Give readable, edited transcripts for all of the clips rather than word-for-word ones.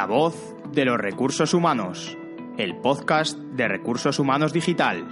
La voz de los recursos humanos, el podcast de Recursos Humanos Digital.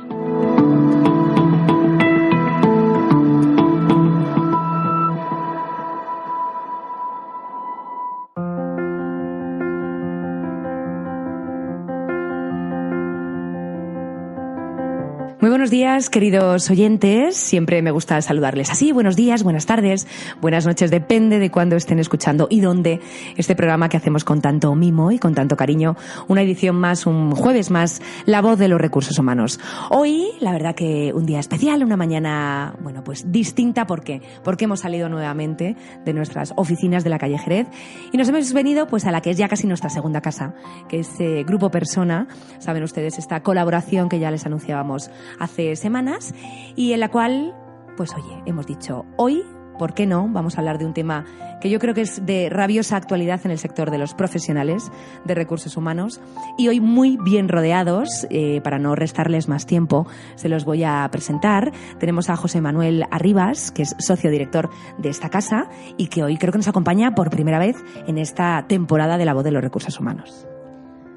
Muy buenos días, queridos oyentes. Siempre me gusta saludarles así. Buenos días, buenas tardes, buenas noches. Depende de cuándo estén escuchando y dónde este programa que hacemos con tanto mimo y con tanto cariño. Una edición más, un jueves más, La voz de los recursos humanos. Hoy, la verdad que un día especial, una mañana, bueno, pues distinta. ¿Por qué? Porque hemos salido nuevamente de nuestras oficinas de la calle Jerez y nos hemos venido pues a la que es ya casi nuestra segunda casa, que es Grupo Persona. Saben ustedes esta colaboración que ya les anunciábamos hace semanas y en la cual, pues oye, hemos dicho hoy, ¿por qué no? Vamos a hablar de un tema que yo creo que es de rabiosa actualidad en el sector de los profesionales de recursos humanos y hoy muy bien rodeados, para no restarles más tiempo, se los voy a presentar. Tenemos a José Manuel Arribas, que es socio director de esta casa y que hoy creo que nos acompaña por primera vez en esta temporada de La voz de los recursos humanos.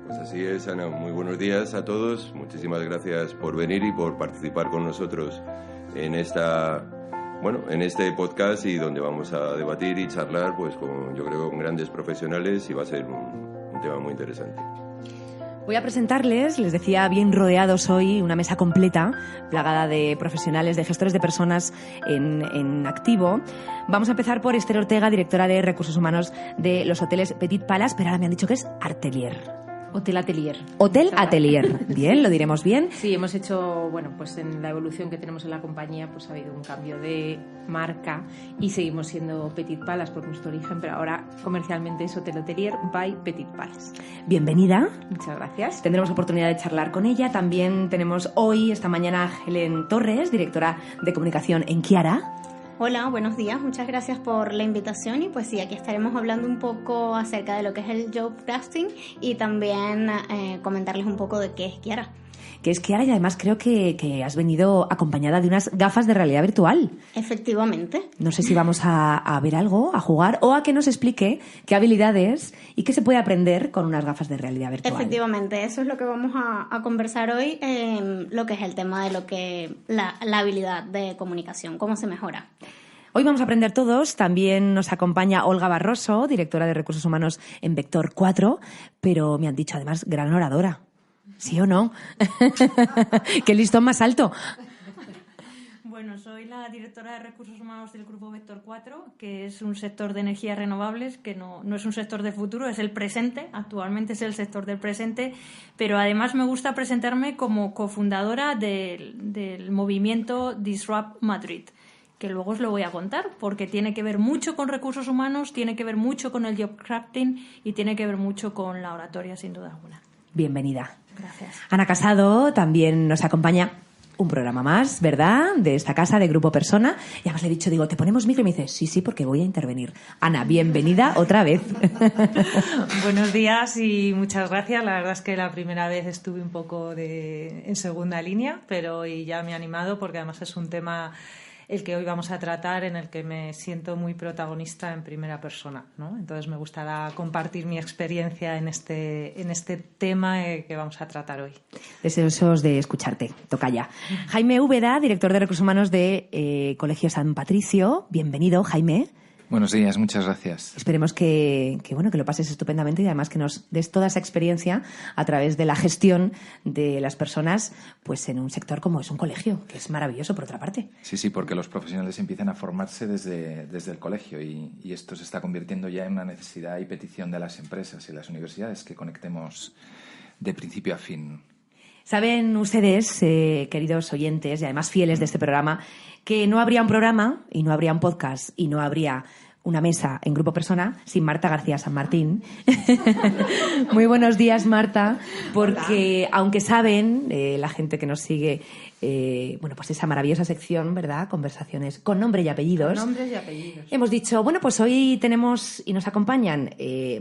Pues así es, Ana. Muy buenos días a todos. Muchísimas gracias por venir y por participar con nosotros en este podcast y donde vamos a debatir y charlar, pues yo creo con grandes profesionales y va a ser un tema muy interesante. Voy a presentarles, les decía, bien rodeados hoy, una mesa completa, plagada de profesionales, de gestores de personas en activo. Vamos a empezar por Esther Ortega, directora de Recursos Humanos de los hoteles Petit Palace, pero ahora me han dicho que es Artelier. Hotel Atelier. Hotel Atelier. Bien, lo diremos bien. Sí, hemos hecho, pues en la evolución que tenemos en la compañía, pues ha habido un cambio de marca y seguimos siendo Petit Palace por nuestro origen, pero ahora comercialmente es Hotel Atelier by Petit Palace. Bienvenida. Muchas gracias. Tendremos oportunidad de charlar con ella. También tenemos hoy, esta mañana, a Helen Torres, directora de comunicación en Kiara. Hola, buenos días. Muchas gracias por la invitación y pues sí, aquí estaremos hablando un poco acerca de lo que es el job crafting y también comentarles un poco de qué es Kiara. Que es Kiara y además creo que has venido acompañada de unas gafas de realidad virtual. Efectivamente. No sé si vamos a ver algo, a jugar o a que nos explique qué habilidades y qué se puede aprender con unas gafas de realidad virtual. Efectivamente, eso es lo que vamos a conversar hoy, lo que es el tema de lo que la habilidad de comunicación, cómo se mejora. Hoy vamos a aprender todos. También nos acompaña Olga Barroso, directora de Recursos Humanos en Vector 4, pero me han dicho además gran oradora. ¿Sí o no? ¡Qué listón más alto! Bueno, soy la directora de Recursos Humanos del Grupo Vector 4, que es un sector de energías renovables, que no es un sector del futuro, es el presente. Actualmente es el sector del presente, pero además me gusta presentarme como cofundadora del movimiento Disrupt Madrid, que luego os lo voy a contar, porque tiene que ver mucho con recursos humanos, tiene que ver mucho con el job crafting y tiene que ver mucho con la oratoria, sin duda alguna. Bienvenida. Gracias. Ana Casado también nos acompaña un programa más, ¿verdad?, de esta casa, de Grupo Persona. Y además le he dicho, digo, ¿te ponemos micro? Y me dice, sí, porque voy a intervenir. Ana, bienvenida otra vez. Buenos días y muchas gracias. La verdad es que la primera vez estuve un poco en segunda línea, pero hoy ya me he animado porque además es un tema el que hoy vamos a tratar, en el que me siento muy protagonista en primera persona, ¿no? Entonces me gustará compartir mi experiencia en este tema que vamos a tratar hoy. Deseosos de escucharte, toca ya. Jaime Úbeda, director de Recursos Humanos de Colegio San Patricio. Bienvenido, Jaime. Buenos días, muchas gracias. Esperemos que lo pases estupendamente y además que nos des toda esa experiencia a través de la gestión de las personas pues en un sector como es un colegio, que es maravilloso por otra parte. Sí, porque los profesionales empiezan a formarse desde el colegio y esto se está convirtiendo ya en una necesidad y petición de las empresas y las universidades que conectemos de principio a fin. Saben ustedes, queridos oyentes y además fieles de este programa, que no habría un programa y no habría un podcast y no habría una mesa en Grupo Persona sin Marta García San Martín. Muy buenos días, Marta, porque aunque saben, la gente que nos sigue, pues esa maravillosa sección, ¿verdad?, conversaciones con nombre y apellidos. Con nombres y apellidos. Hemos dicho, pues hoy tenemos y nos acompañan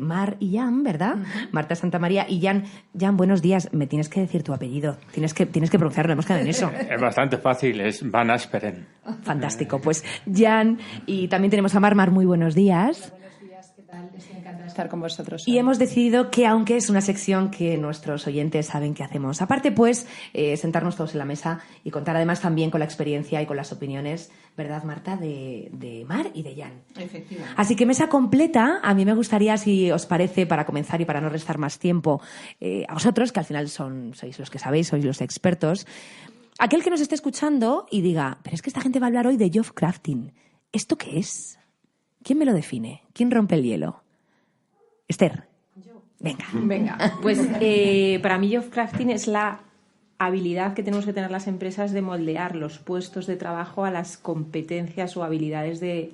Mar y Jan, ¿verdad? Uh-huh. Marta Santamaría y Jan. Jan, buenos días. Me tienes que decir tu apellido. Tienes que pronunciarlo, hemos quedado en eso. Es bastante fácil, es Van Asperen. Fantástico. Pues Jan, y también tenemos a Mar. Mar, muy buenos días. Buenos días, ¿qué tal? Estoy encantada de estar con vosotros. Y hemos decidido que, aunque es una sección que nuestros oyentes saben que hacemos, aparte pues sentarnos todos en la mesa y contar además también con la experiencia y con las opiniones, ¿verdad, Marta?, de Mar y de Jan. Efectivamente. Así que mesa completa. A mí me gustaría, si os parece, para comenzar y para no restar más tiempo a vosotros, que al final sois los que sabéis, sois los expertos, aquel que nos esté escuchando y diga, pero es que esta gente va a hablar hoy de job crafting. ¿Esto qué es? ¿Quién me lo define? ¿Quién rompe el hielo? Esther. Yo. Venga. Pues para mí job crafting es la habilidad que tenemos que tener las empresas de moldear los puestos de trabajo a las competencias o habilidades de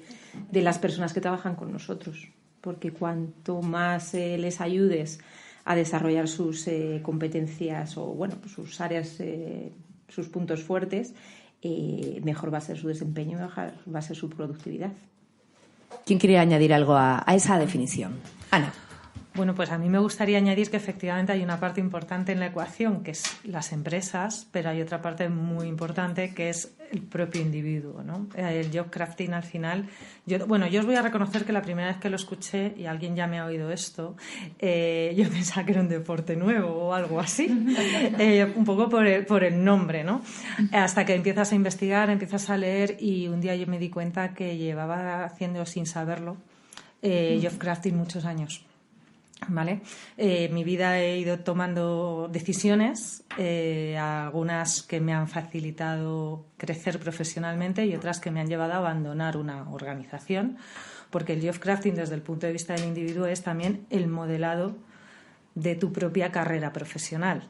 las personas que trabajan con nosotros. Porque cuanto más les ayudes a desarrollar sus competencias o pues sus áreas, sus puntos fuertes, mejor va a ser su desempeño, mejor va a ser su productividad. ¿Quién quiere añadir algo a esa definición? Ana. Bueno, pues a mí me gustaría añadir que efectivamente hay una parte importante en la ecuación, que es las empresas, pero hay otra parte muy importante que es el propio individuo, ¿no? El job crafting al final... Yo os voy a reconocer que la primera vez que lo escuché, y alguien ya me ha oído esto, yo pensaba que era un deporte nuevo o algo así, un poco por el nombre, ¿no? Hasta que empiezas a investigar, empiezas a leer, y un día yo me di cuenta que llevaba haciendo, sin saberlo, job crafting muchos años. ¿Vale? Mi vida he ido tomando decisiones, algunas que me han facilitado crecer profesionalmente y otras que me han llevado a abandonar una organización, porque el job crafting desde el punto de vista del individuo es también el modelado de tu propia carrera profesional,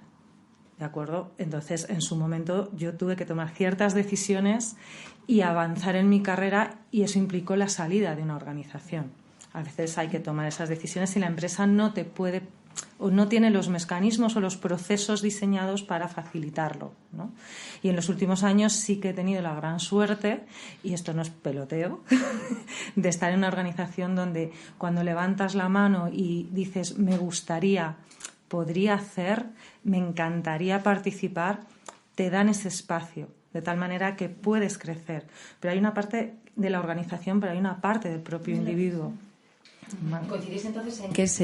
¿de acuerdo? Entonces, en su momento yo tuve que tomar ciertas decisiones y avanzar en mi carrera, y eso implicó la salida de una organización. A veces hay que tomar esas decisiones si la empresa no te puede o no tiene los mecanismos o los procesos diseñados para facilitarlo, ¿no? Y en los últimos años sí que he tenido la gran suerte, y esto no es peloteo, de estar en una organización donde cuando levantas la mano y dices me gustaría, podría hacer, me encantaría participar, te dan ese espacio, de tal manera que puedes crecer. Pero hay una parte de la organización, pero hay una parte del propio individuo. ¿Coincidís entonces en que es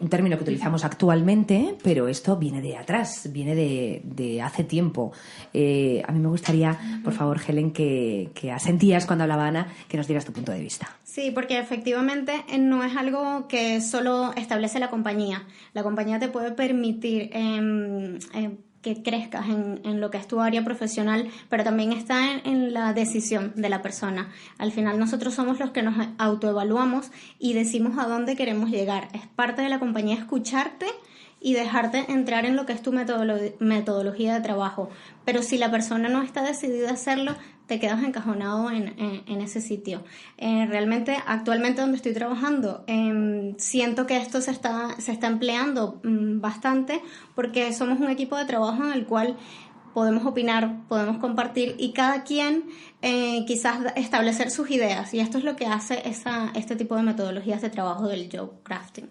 un término que utilizamos actualmente, pero esto viene de atrás, viene de hace tiempo? A mí me gustaría, por favor, Helen, que asentías cuando hablaba Ana, que nos dieras tu punto de vista. Sí, porque efectivamente no es algo que solo establece la compañía. La compañía te puede permitir que crezcas en lo que es tu área profesional, pero también está en la decisión de la persona. Al final nosotros somos los que nos autoevaluamos y decimos a dónde queremos llegar. Es parte de la compañía escucharte y dejarte entrar en lo que es tu metodología de trabajo. Pero si la persona no está decidida a hacerlo, te quedas encajonado en ese sitio. Realmente, actualmente donde estoy trabajando, siento que esto se está empleando bastante, porque somos un equipo de trabajo en el cual podemos opinar, podemos compartir, y cada quien quizás establecer sus ideas. Y esto es lo que hace este tipo de metodologías de trabajo del job crafting.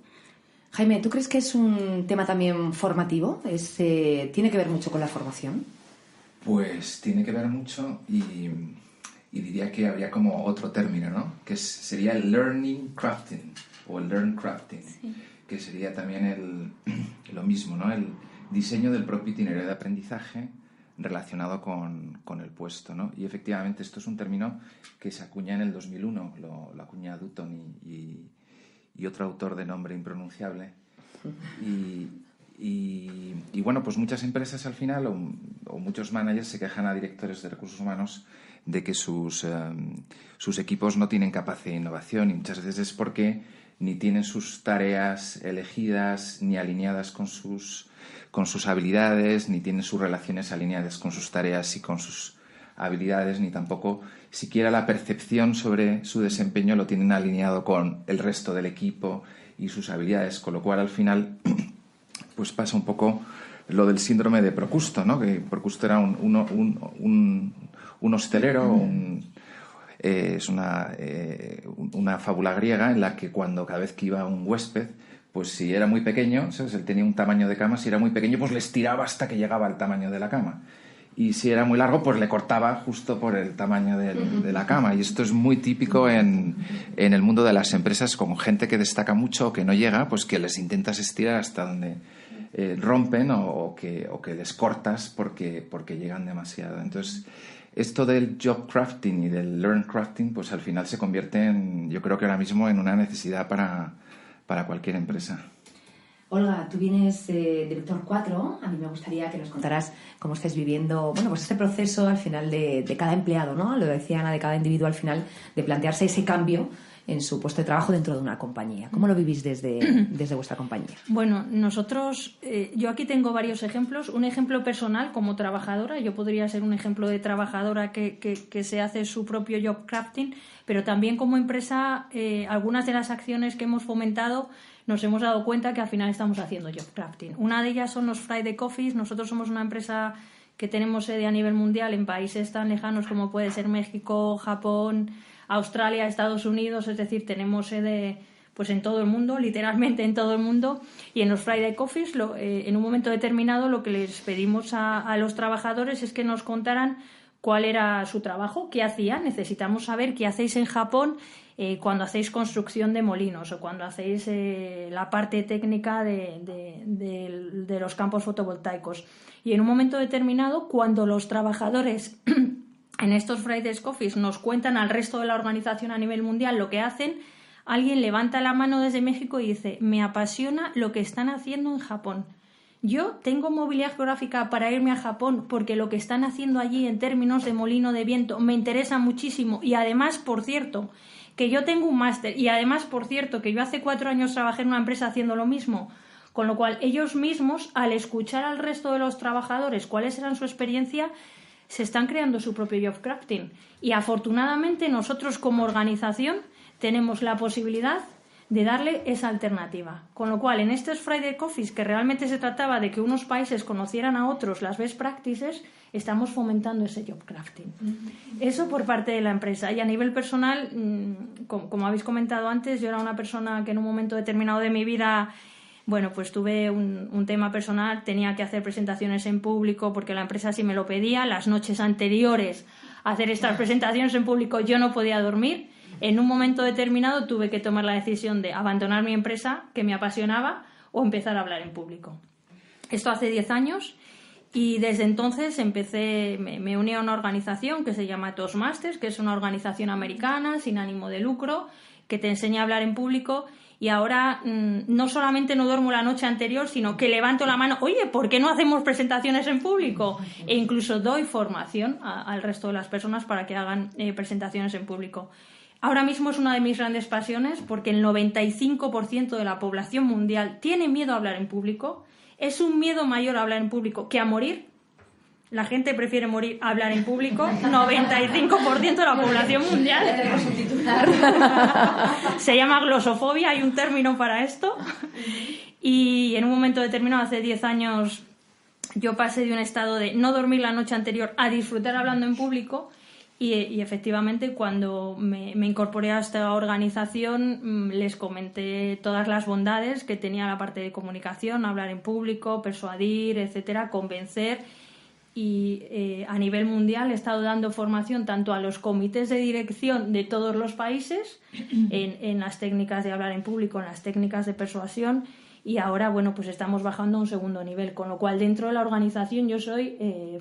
Jaime, ¿tú crees que es un tema también formativo? ¿Tiene que ver mucho con la formación? Pues tiene que ver mucho, y diría que habría como otro término, ¿no? Que sería el learning crafting o el learn crafting, sí. Que sería también lo mismo, ¿no? El diseño del propio itinerario de aprendizaje relacionado con el puesto, ¿no? Y efectivamente esto es un término que se acuña en el 2001, lo acuña Dutton y otro autor de nombre impronunciable. Y bueno, pues muchas empresas al final o muchos managers se quejan a directores de recursos humanos de que sus equipos no tienen capacidad de innovación, y muchas veces es porque ni tienen sus tareas elegidas ni alineadas con sus habilidades, ni tienen sus relaciones alineadas con sus tareas y con sus habilidades, ni tampoco siquiera la percepción sobre su desempeño lo tienen alineado con el resto del equipo y sus habilidades, con lo cual al final pues pasa un poco lo del síndrome de Procusto, ¿no? Que Procusto era un hostelero, es una fábula griega en la que cada vez que iba un huésped, pues si era muy pequeño, ¿sabes? Él tenía un tamaño de cama, si era muy pequeño, pues le estiraba hasta que llegaba al tamaño de la cama. y si era muy largo, pues le cortaba justo por el tamaño de la cama. Y esto es muy típico en el mundo de las empresas, con gente que destaca mucho o que no llega, pues que les intentas estirar hasta donde rompen o que les cortas porque llegan demasiado. Entonces, esto del job crafting y del learn crafting, pues al final se convierte yo creo que ahora mismo en una necesidad para cualquier empresa. Olga, tú vienes de Vector 4. A mí me gustaría que nos contaras cómo estáis viviendo, bueno, pues este proceso al final de cada empleado, ¿no? Lo decía Ana, de cada individuo al final, de plantearse ese cambio en su puesto de trabajo dentro de una compañía. ¿Cómo lo vivís desde vuestra compañía? Bueno, nosotros, yo aquí tengo varios ejemplos. Un ejemplo personal como trabajadora. Yo podría ser un ejemplo de trabajadora que se hace su propio job crafting, pero también como empresa, algunas de las acciones que hemos fomentado nos hemos dado cuenta que al final estamos haciendo job crafting. Una de ellas son los Friday Coffees. Nosotros somos una empresa que tenemos sede a nivel mundial en países tan lejanos como puede ser México, Japón, Australia, Estados Unidos. Es decir, tenemos sede pues en todo el mundo, literalmente en todo el mundo. Y en los Friday Coffees, en un momento determinado, lo que les pedimos a los trabajadores es que nos contaran cuál era su trabajo, qué hacían. Necesitamos saber qué hacéis en Japón cuando hacéis construcción de molinos o cuando hacéis la parte técnica de los campos fotovoltaicos. Y en un momento determinado, cuando los trabajadores en estos Friday Coffees nos cuentan al resto de la organización a nivel mundial lo que hacen, alguien levanta la mano desde México y dice: me apasiona lo que están haciendo en Japón. Yo tengo movilidad geográfica para irme a Japón porque lo que están haciendo allí en términos de molino de viento me interesa muchísimo. Y además, por cierto, que yo tengo un máster, y además, por cierto, que yo hace 4 años trabajé en una empresa haciendo lo mismo. Con lo cual, ellos mismos, al escuchar al resto de los trabajadores cuáles eran su experiencia, se están creando su propio job crafting. Y afortunadamente nosotros como organización tenemos la posibilidad de darle esa alternativa. Con lo cual, en estos Friday Coffees, que realmente se trataba de que unos países conocieran a otros las best practices, estamos fomentando ese job crafting. Eso por parte de la empresa. Y a nivel personal, como habéis comentado antes, yo era una persona que en un momento determinado de mi vida, bueno, pues tuve un tema personal, tenía que hacer presentaciones en público porque la empresa sí me lo pedía. Las noches anteriores a hacer estas presentaciones en público yo no podía dormir. En un momento determinado tuve que tomar la decisión de abandonar mi empresa, que me apasionaba, o empezar a hablar en público. Esto hace 10 años y desde entonces me uní a una organización que se llama Toastmasters, que es una organización americana sin ánimo de lucro que te enseña a hablar en público. Y ahora no solamente no duermo la noche anterior, sino que levanto la mano: oye, ¿por qué no hacemos presentaciones en público? E incluso doy formación al resto de las personas para que hagan presentaciones en público. Ahora mismo es una de mis grandes pasiones porque el 95% de la población mundial tiene miedo a hablar en público. Es un miedo mayor a hablar en público que a morir. La gente prefiere morir a hablar en público. 95% de la población mundial. Se llama glosofobia, hay un término para esto. Y en un momento determinado, hace 10 años, yo pasé de un estado de no dormir la noche anterior a disfrutar hablando en público. Y efectivamente, cuando me incorporé a esta organización, les comenté todas las bondades que tenía la parte de comunicación, hablar en público, persuadir, etcétera, convencer. Y a nivel mundial he estado dando formación tanto a los comités de dirección de todos los países en las técnicas de hablar en público, en las técnicas de persuasión. Y ahora, bueno, pues estamos bajando a un segundo nivel, con lo cual dentro de la organización yo soy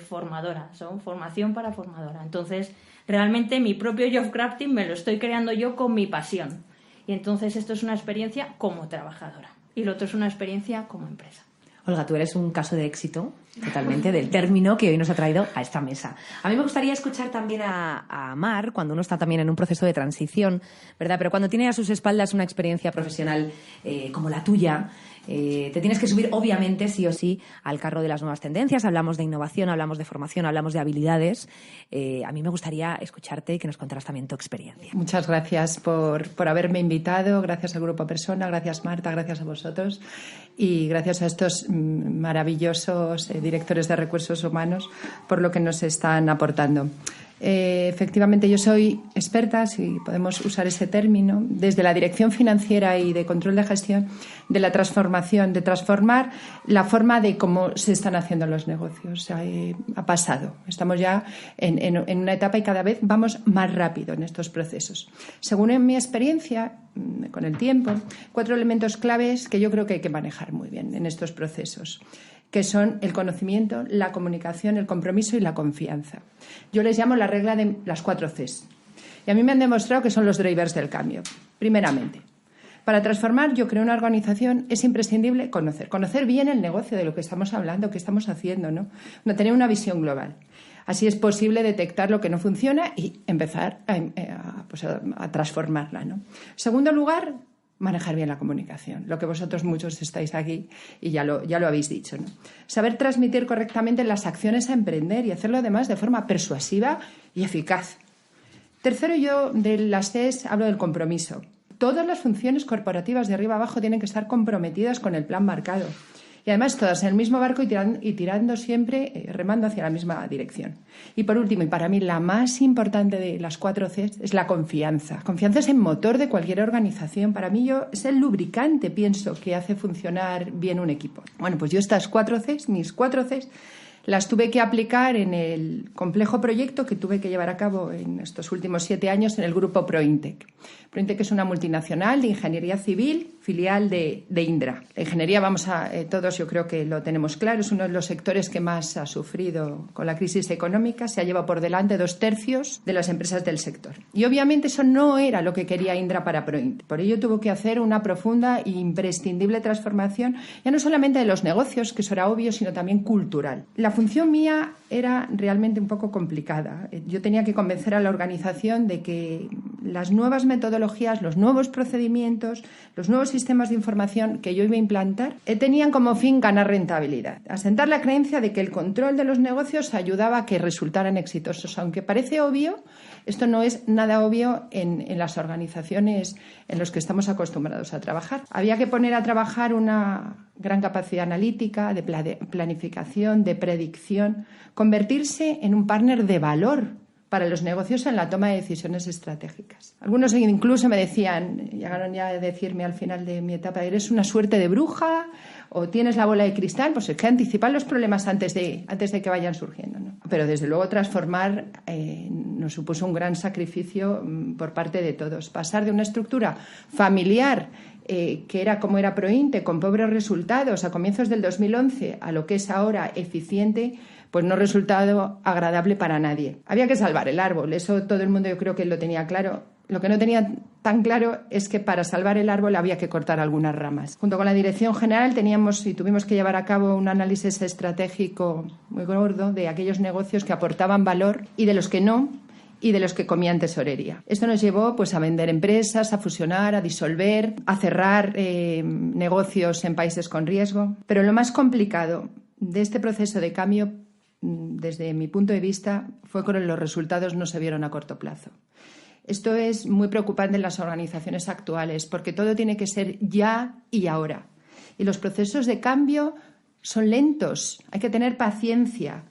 formadora, son formación para formadora. Entonces, realmente mi propio job crafting me lo estoy creando yo con mi pasión. Y entonces esto es una experiencia como trabajadora y lo otro es una experiencia como empresa. Olga, tú eres un caso de éxito totalmente del término que hoy nos ha traído a esta mesa. A mí me gustaría escuchar también a Mar cuando uno está también en un proceso de transición, ¿verdad? Pero cuando tiene a sus espaldas una experiencia profesional como la tuya, te tienes que subir, obviamente, sí o sí, al carro de las nuevas tendencias. Hablamos de innovación, hablamos de formación, hablamos de habilidades. A mí me gustaría escucharte y que nos contaras también tu experiencia. Muchas gracias por haberme invitado. Gracias al Grupo Persona, gracias Marta, gracias a vosotros y gracias a estos maravillosos directores de recursos humanos por lo que nos están aportando. Efectivamente, yo soy experta, si podemos usar ese término, desde la dirección financiera y de control de gestión, de la transformación, de transformar la forma de cómo se están haciendo los negocios. Ha pasado. Estamos ya en una etapa y cada vez vamos más rápido en estos procesos. Según en mi experiencia, con el tiempo, 4 elementos claves que yo creo que hay que manejar muy bien en estos procesos, que son el conocimiento, la comunicación, el compromiso y la confianza. Yo les llamo la regla de las 4 Cs. Y a mí me han demostrado que son los drivers del cambio. Primeramente, para transformar, yo creo, una organización es imprescindible conocer bien el negocio de lo que estamos hablando, qué estamos haciendo, ¿no? Tener una visión global. Así es posible detectar lo que no funciona y empezar a transformarla, ¿no? En segundo lugar, manejar bien la comunicación, lo que vosotros muchos estáis aquí y ya lo habéis dicho, ¿no? Saber transmitir correctamente las acciones a emprender y hacerlo además de forma persuasiva y eficaz. Tercero, yo de las Cs hablo del compromiso. Todas las funciones corporativas de arriba abajo tienen que estar comprometidas con el plan marcado. Y además todas en el mismo barco y tirando siempre, remando hacia la misma dirección. Y por último, y para mí la más importante de las 4 Cs, es la confianza. Confianza es el motor de cualquier organización. Para mí es el lubricante, pienso, que hace funcionar bien un equipo. Bueno, pues yo estas 4 Cs, mis 4 Cs, las tuve que aplicar en el complejo proyecto que tuve que llevar a cabo en estos últimos 7 años en el grupo Prointec. Prointec es una multinacional de ingeniería civil, filial de Indra. La ingeniería, todos yo creo que lo tenemos claro, es uno de los sectores que más ha sufrido con la crisis económica. Se ha llevado por delante 2/3 de las empresas del sector. Y obviamente eso no era lo que quería Indra para Prointec. Por ello tuvo que hacer una profunda e imprescindible transformación, ya no solamente de los negocios, que eso era obvio, sino también cultural. La función mía era realmente un poco complicada. Yo tenía que convencer a la organización de que las nuevas metodologías, los nuevos procedimientos, los nuevos sistemas de información que yo iba a implantar tenían como fin ganar rentabilidad. Asentar la creencia de que el control de los negocios ayudaba a que resultaran exitosos. Aunque parece obvio, esto no es nada obvio en las organizaciones en las que estamos acostumbrados a trabajar. Había que poner a trabajar una gran capacidad analítica, de planificación, de predicción, convertirse en un partner de valor para los negocios en la toma de decisiones estratégicas. Algunos incluso me decían, llegaron ya a decirme al final de mi etapa, ¿eres una suerte de bruja o tienes la bola de cristal? Pues es que anticipar los problemas antes de que vayan surgiendo, ¿no? Pero desde luego transformar nos supuso un gran sacrificio por parte de todos. Pasar de una estructura familiar que era como era Prointec, con pobres resultados a comienzos del 2011, a lo que es ahora eficiente, pues no ha resultado agradable para nadie. Había que salvar el árbol, eso todo el mundo yo creo que lo tenía claro. Lo que no tenía tan claro es que para salvar el árbol había que cortar algunas ramas. Junto con la dirección general tuvimos que llevar a cabo un análisis estratégico muy gordo de aquellos negocios que aportaban valor y de los que no, y de los que comían tesorería. Esto nos llevó pues a vender empresas, a fusionar, a disolver, a cerrar negocios en países con riesgo. Pero lo más complicado de este proceso de cambio, desde mi punto de vista, fue que los resultados no se vieron a corto plazo. Esto es muy preocupante en las organizaciones actuales porque todo tiene que ser ya y ahora. Y los procesos de cambio son lentos, hay que tener paciencia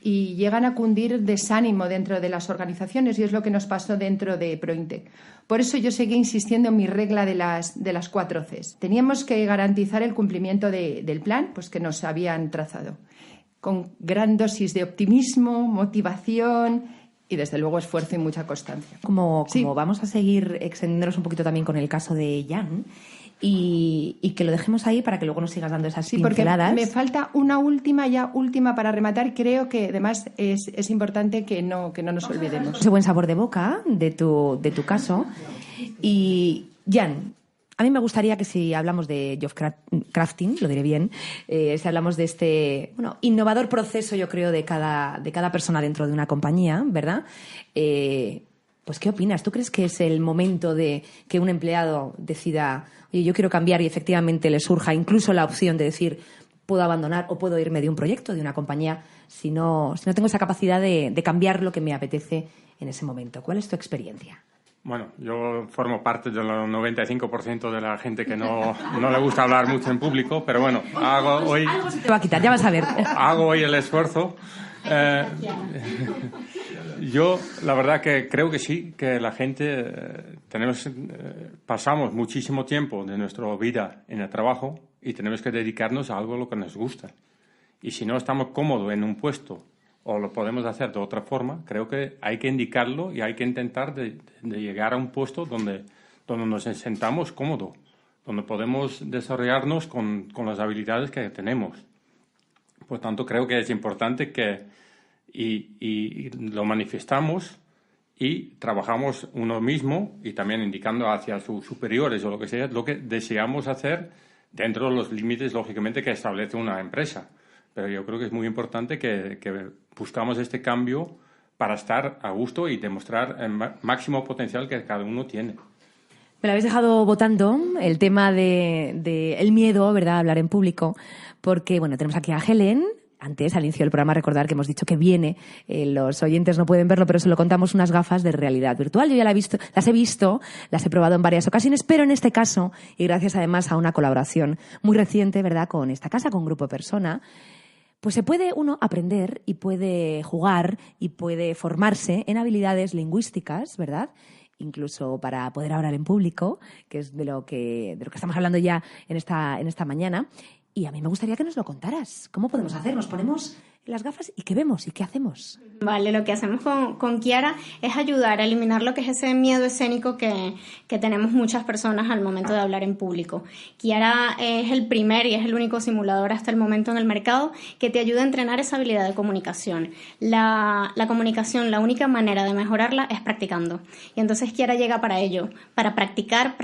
y llegan a cundir desánimo dentro de las organizaciones y es lo que nos pasó dentro de Prointec. Por eso yo seguí insistiendo en mi regla de las 4 Cs. Teníamos que garantizar el cumplimiento del plan pues que nos habían trazado, con gran dosis de optimismo, motivación y desde luego esfuerzo y mucha constancia. Como vamos a seguir extendiéndonos un poquito también con el caso de Jan y que lo dejemos ahí para que luego nos sigas dando esas pinceladas. Porque me falta una última para rematar. Creo que además es importante que no nos olvidemos. Ese buen sabor de boca de tu caso. Y Jan, a mí me gustaría que si hablamos de job crafting, lo diré bien, si hablamos de este innovador proceso, yo creo, de cada persona dentro de una compañía, ¿verdad? Pues, ¿qué opinas? ¿Tú crees que es el momento de que un empleado decida, oye, yo quiero cambiar y efectivamente le surja incluso la opción de decir, puedo abandonar o puedo irme de un proyecto, de una compañía, si no tengo esa capacidad de cambiar lo que me apetece en ese momento? ¿Cuál es tu experiencia? Bueno, yo formo parte del 95% de la gente que no le gusta hablar mucho en público, pero bueno, hago hoy... Algo se te va a quitar, ya vas a ver. Hago hoy el esfuerzo. Yo, la verdad que creo que sí, que la gente pasamos muchísimo tiempo de nuestra vida en el trabajo y tenemos que dedicarnos a algo lo que nos gusta. Y si no estamos cómodos en un puesto o lo podemos hacer de otra forma, creo que hay que indicarlo y hay que intentar de llegar a un puesto donde nos sentamos cómodos, donde podemos desarrollarnos con las habilidades que tenemos. Por tanto, creo que es importante que y lo manifestamos y trabajamos uno mismo y también indicando hacia sus superiores o lo que sea, lo que deseamos hacer dentro de los límites, lógicamente, que establece una empresa. Pero yo creo que es muy importante que buscamos este cambio para estar a gusto y demostrar el máximo potencial que cada uno tiene. Me lo habéis dejado votando el tema de el miedo, ¿verdad?, a hablar en público, porque, bueno, tenemos aquí a Helen. Antes, al inicio del programa, recordar que hemos dicho que viene, los oyentes no pueden verlo, pero se lo contamos, unas gafas de realidad virtual. Yo ya las he visto, las he probado en varias ocasiones, pero en este caso, y gracias además a una colaboración muy reciente, ¿verdad?, con esta casa, con Grupo Persona, pues se puede uno aprender y puede jugar y puede formarse en habilidades lingüísticas, ¿verdad?, incluso para poder hablar en público, que es de lo que estamos hablando ya en esta mañana. Y a mí me gustaría que nos lo contaras. ¿Cómo podemos hacer? Nos ponemos las gafas y ¿qué vemos? ¿Y qué hacemos? Vale, lo que hacemos con Kiara es ayudar a eliminar lo que es ese miedo escénico que tenemos muchas personas al momento de hablar en público. Kiara es el primer y es el único simulador hasta el momento en el mercado que te ayuda a entrenar esa habilidad de comunicación. La comunicación, la única manera de mejorarla es practicando. Y entonces Kiara llega para ello, para practicar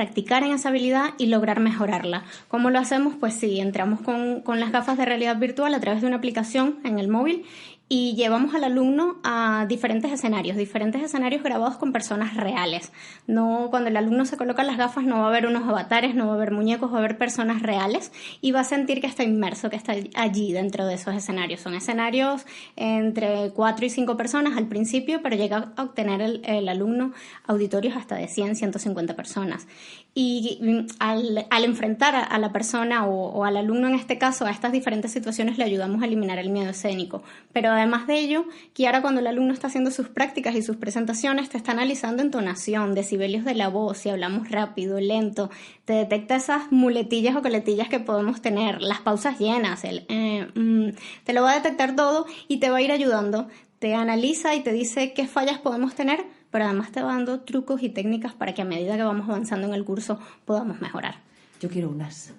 en esa habilidad y lograr mejorarla. ¿Cómo lo hacemos? Pues sí, entramos con las gafas de realidad virtual a través de una aplicación en el móvil y llevamos al alumno a diferentes escenarios grabados con personas reales. No, cuando el alumno se coloca las gafas no va a haber unos avatares, no va a haber muñecos, va a haber personas reales y va a sentir que está inmerso, que está allí dentro de esos escenarios. Son escenarios entre 4 y 5 personas al principio, pero llega a obtener el alumno auditorios hasta de 100, 150 personas. Y al enfrentar a la persona o al alumno en este caso a estas diferentes situaciones le ayudamos a eliminar el miedo escénico. Pero además de ello, Kiara, cuando el alumno está haciendo sus prácticas y sus presentaciones, te está analizando entonación, decibelios de la voz, si hablamos rápido, lento, te detecta esas muletillas o coletillas que podemos tener, las pausas llenas, te lo va a detectar todo y te va a ir ayudando. Te analiza y te dice qué fallas podemos tener, pero además te va dando trucos y técnicas para que a medida que vamos avanzando en el curso podamos mejorar. Yo quiero unas.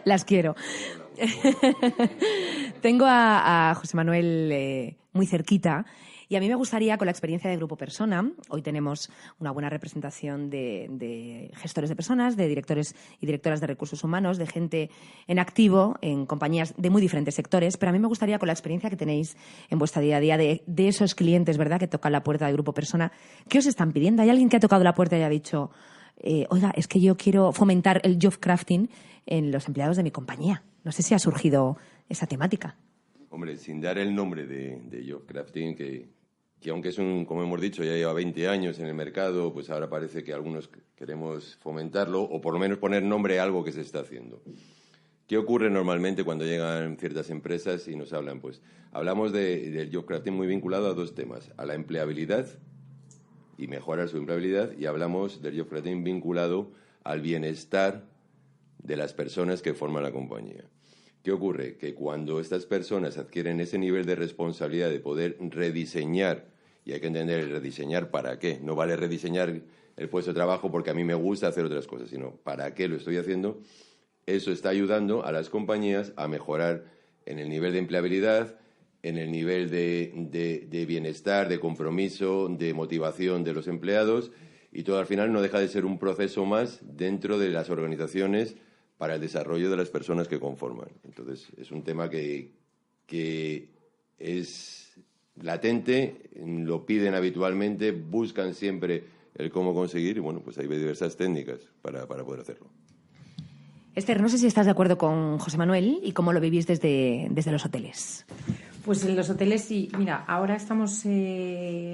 Las quiero. Tengo a José Manuel muy cerquita y a mí me gustaría, con la experiencia de Grupo Persona, hoy tenemos una buena representación de gestores de personas, de directores y directoras de recursos humanos, de gente en activo en compañías de muy diferentes sectores, pero a mí me gustaría, con la experiencia que tenéis en vuestra día a día de esos clientes, ¿verdad?, que tocan la puerta de Grupo Persona, ¿qué os están pidiendo? ¿Hay alguien que ha tocado la puerta y ha dicho, oiga, es que yo quiero fomentar el job crafting en los empleados de mi compañía? No sé si ha surgido esa temática. Hombre, sin dar el nombre de job crafting, que aunque es como hemos dicho, ya lleva 20 años en el mercado, pues ahora parece que algunos queremos fomentarlo o por lo menos poner nombre a algo que se está haciendo. ¿Qué ocurre normalmente cuando llegan ciertas empresas y nos hablan? Pues hablamos del job crafting muy vinculado a dos temas, a la empleabilidad y mejorar su empleabilidad, y hablamos del job crafting vinculado al bienestar de las personas que forman la compañía. ¿Qué ocurre? Que cuando estas personas adquieren ese nivel de responsabilidad de poder rediseñar, y hay que entender el rediseñar para qué, no vale rediseñar el puesto de trabajo porque a mí me gusta hacer otras cosas, sino para qué lo estoy haciendo, eso está ayudando a las compañías a mejorar en el nivel de empleabilidad, en el nivel de bienestar, de compromiso, de motivación de los empleados, y todo al final no deja de ser un proceso más dentro de las organizaciones para el desarrollo de las personas que conforman. Entonces, es un tema que es latente, lo piden habitualmente, buscan siempre el cómo conseguir, y bueno, pues hay diversas técnicas para poder hacerlo. Esther, no sé si estás de acuerdo con José Manuel y cómo lo vivís desde los hoteles. Pues en los hoteles sí. Mira, ahora estamos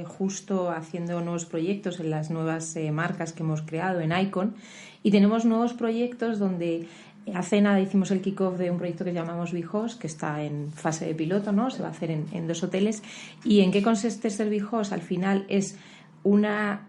justo haciendo nuevos proyectos en las nuevas marcas que hemos creado en Icon, y tenemos nuevos proyectos donde hace nada hicimos el kick-off de un proyecto que llamamos Bijos, que está en fase de piloto, ¿no? Se va a hacer en 2 hoteles. ¿Y en qué consiste ser Bijos? Al final es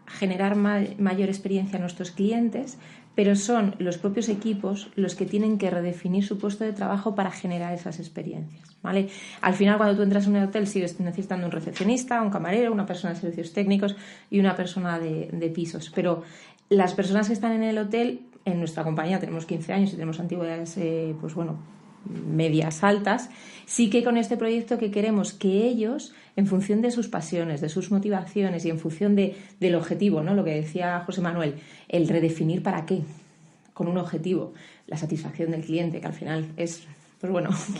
generar mayor experiencia a nuestros clientes, pero son los propios equipos los que tienen que redefinir su puesto de trabajo para generar esas experiencias, ¿vale? Al final, cuando tú entras en un hotel, sigues necesitando un recepcionista, un camarero, una persona de servicios técnicos y una persona de pisos. Pero las personas que están en el hotel, en nuestra compañía tenemos 15 años y tenemos antigüedades, medias altas, sí que con este proyecto que queremos que ellos, en función de sus pasiones, de sus motivaciones y en función del objetivo, ¿no? Lo que decía José Manuel, el redefinir para qué, con un objetivo, la satisfacción del cliente, que al final es,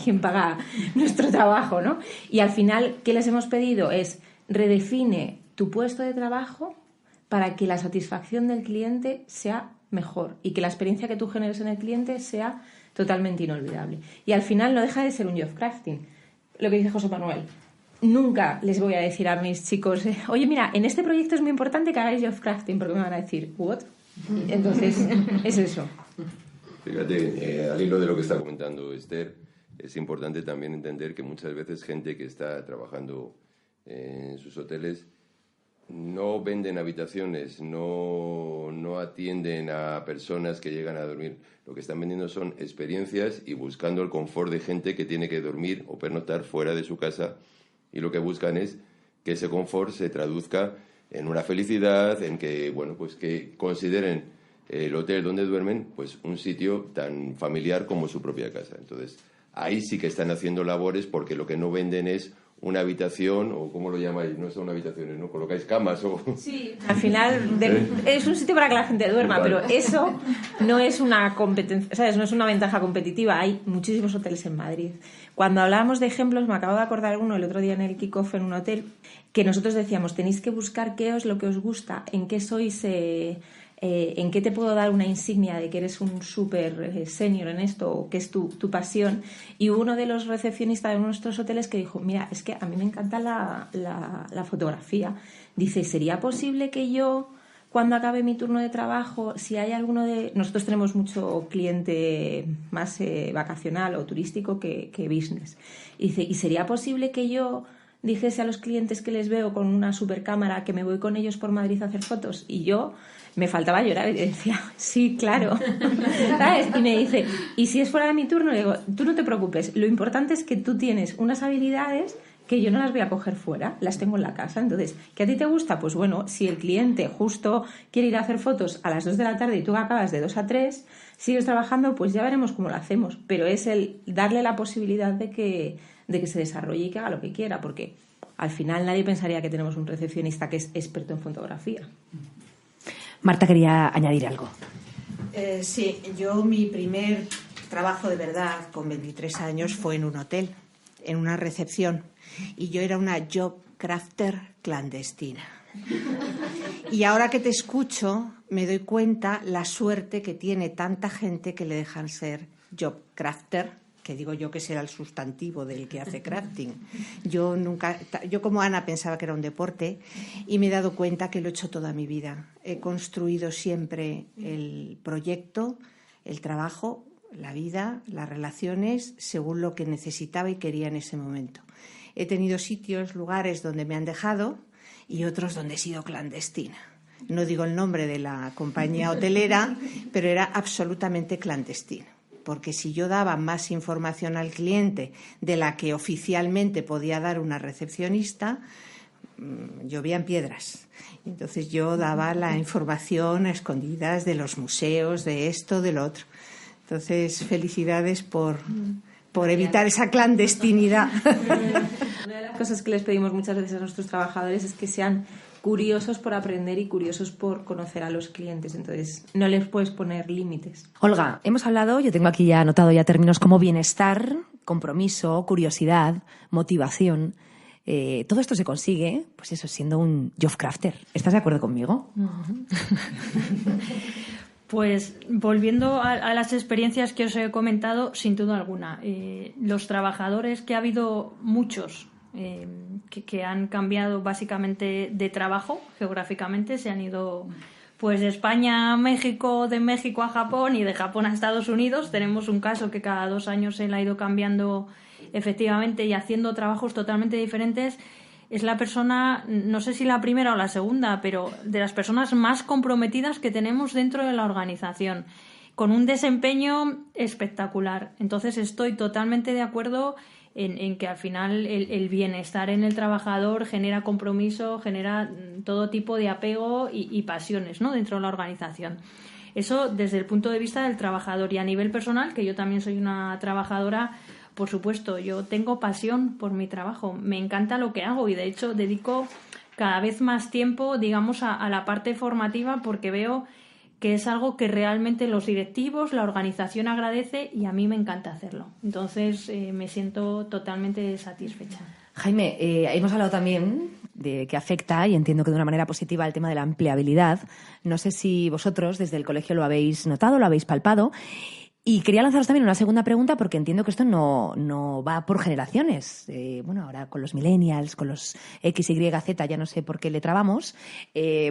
quien paga nuestro trabajo, ¿no? Y al final, ¿qué les hemos pedido? Es redefine tu puesto de trabajo para que la satisfacción del cliente sea mejor y que la experiencia que tú generes en el cliente sea totalmente inolvidable. Y al final no deja de ser un job crafting. Lo que dice José Manuel, nunca les voy a decir a mis chicos, oye, mira, en este proyecto es muy importante que hagáis job crafting, porque me van a decir, ¿what? Entonces, es eso. Fíjate, al hilo de lo que está comentando Esther, es importante también entender que muchas veces gente que está trabajando en sus hoteles no venden habitaciones, no atienden a personas que llegan a dormir. Lo que están vendiendo son experiencias y buscando el confort de gente que tiene que dormir o pernoctar fuera de su casa, y lo que buscan es que ese confort se traduzca en una felicidad, en que, que consideren el hotel donde duermen pues un sitio tan familiar como su propia casa. Entonces, ahí sí que están haciendo labores, porque lo que no venden es una habitación, o ¿cómo lo llamáis? No son habitaciones, ¿no? ¿Colocáis camas o...? Sí, al final es un sitio para que la gente duerma, vale. Pero eso no es una competencia, ¿sabes? No es una ventaja competitiva. Hay muchísimos hoteles en Madrid. Cuando hablábamos de ejemplos, me acabo de acordar uno el otro día en el kick-off en un hotel, que nosotros decíamos, tenéis que buscar qué es lo que os gusta, en qué sois... en qué te puedo dar una insignia de que eres un súper senior en esto, o qué es tu pasión. Y uno de los recepcionistas de nuestros hoteles que dijo, mira, es que a mí me encanta la fotografía. Dice, ¿sería posible que yo, cuando acabe mi turno de trabajo, si hay alguno de... Nosotros tenemos mucho cliente más vacacional o turístico que business. Y dice, ¿y sería posible que yo dijese a los clientes que les veo con una super cámara que me voy con ellos por Madrid a hacer fotos? Y yo... me faltaba llorar y decía, sí, claro, ¿sabes? Y me dice, y si es fuera de mi turno, le digo, tú no te preocupes, lo importante es que tú tienes unas habilidades que yo no las voy a coger fuera, las tengo en la casa. Entonces, ¿qué a ti te gusta? Pues bueno, si el cliente justo quiere ir a hacer fotos a las 2 de la tarde y tú acabas de 2 a 3, sigues trabajando, pues ya veremos cómo lo hacemos. Pero es el darle la posibilidad de que se desarrolle y que haga lo que quiera, porque al final nadie pensaría que tenemos un recepcionista que es experto en fotografía. Marta quería añadir algo. Sí, yo mi primer trabajo de verdad con 23 años fue en un hotel, en una recepción, y yo era una job crafter clandestina. Y ahora que te escucho me doy cuenta la suerte que tiene tanta gente que le dejan ser job crafter, que digo yo que será el sustantivo del que hace crafting. Yo como Ana pensaba que era un deporte, y me he dado cuenta que lo he hecho toda mi vida. He construido siempre el proyecto, el trabajo, la vida, las relaciones, según lo que necesitaba y quería en ese momento. He tenido sitios, lugares donde me han dejado y otros donde he sido clandestina. No digo el nombre de la compañía hotelera, pero era absolutamente clandestina. Porque si yo daba más información al cliente de la que oficialmente podía dar una recepcionista, llovían piedras. Entonces yo daba la información a escondidas de los museos, de esto, de lo otro. Entonces, felicidades por evitar esa clandestinidad. Una de las cosas que les pedimos muchas veces a nuestros trabajadores es que sean curiosos por aprender y curiosos por conocer a los clientes. Entonces, no les puedes poner límites. Olga, hemos hablado, yo tengo aquí ya anotado ya términos como bienestar, compromiso, curiosidad, motivación. Todo esto se consigue, pues eso, siendo un job crafter. ¿Estás de acuerdo conmigo? Uh-huh. Pues volviendo a las experiencias que os he comentado, sin duda alguna, los trabajadores, que ha habido muchos que han cambiado básicamente de trabajo geográficamente, se han ido pues de España a México, de México a Japón y de Japón a Estados Unidos. Tenemos un caso que cada 2 años él ha ido cambiando efectivamente y haciendo trabajos totalmente diferentes. Es la persona, no sé si la primera o la segunda, pero de las personas más comprometidas que tenemos dentro de la organización, con un desempeño espectacular. Entonces estoy totalmente de acuerdo en que al final el bienestar en el trabajador genera compromiso, genera todo tipo de apego y pasiones, ¿no?, dentro de la organización. Eso desde el punto de vista del trabajador. Y a nivel personal, que yo también soy una trabajadora, por supuesto, yo tengo pasión por mi trabajo, me encanta lo que hago y de hecho dedico cada vez más tiempo, digamos, a la parte formativa, porque veo que es algo que realmente los directivos, la organización agradece y a mí me encanta hacerlo. Entonces me siento totalmente satisfecha. Jaime, hemos hablado también de que afecta, y entiendo que de una manera positiva, el tema de la empleabilidad. No sé si vosotros desde el colegio lo habéis notado, lo habéis palpado. Y quería lanzaros también una segunda pregunta, porque entiendo que esto no va por generaciones. Bueno, ahora con los millennials, con los X, Y, Z, ya no sé por qué le trabamos,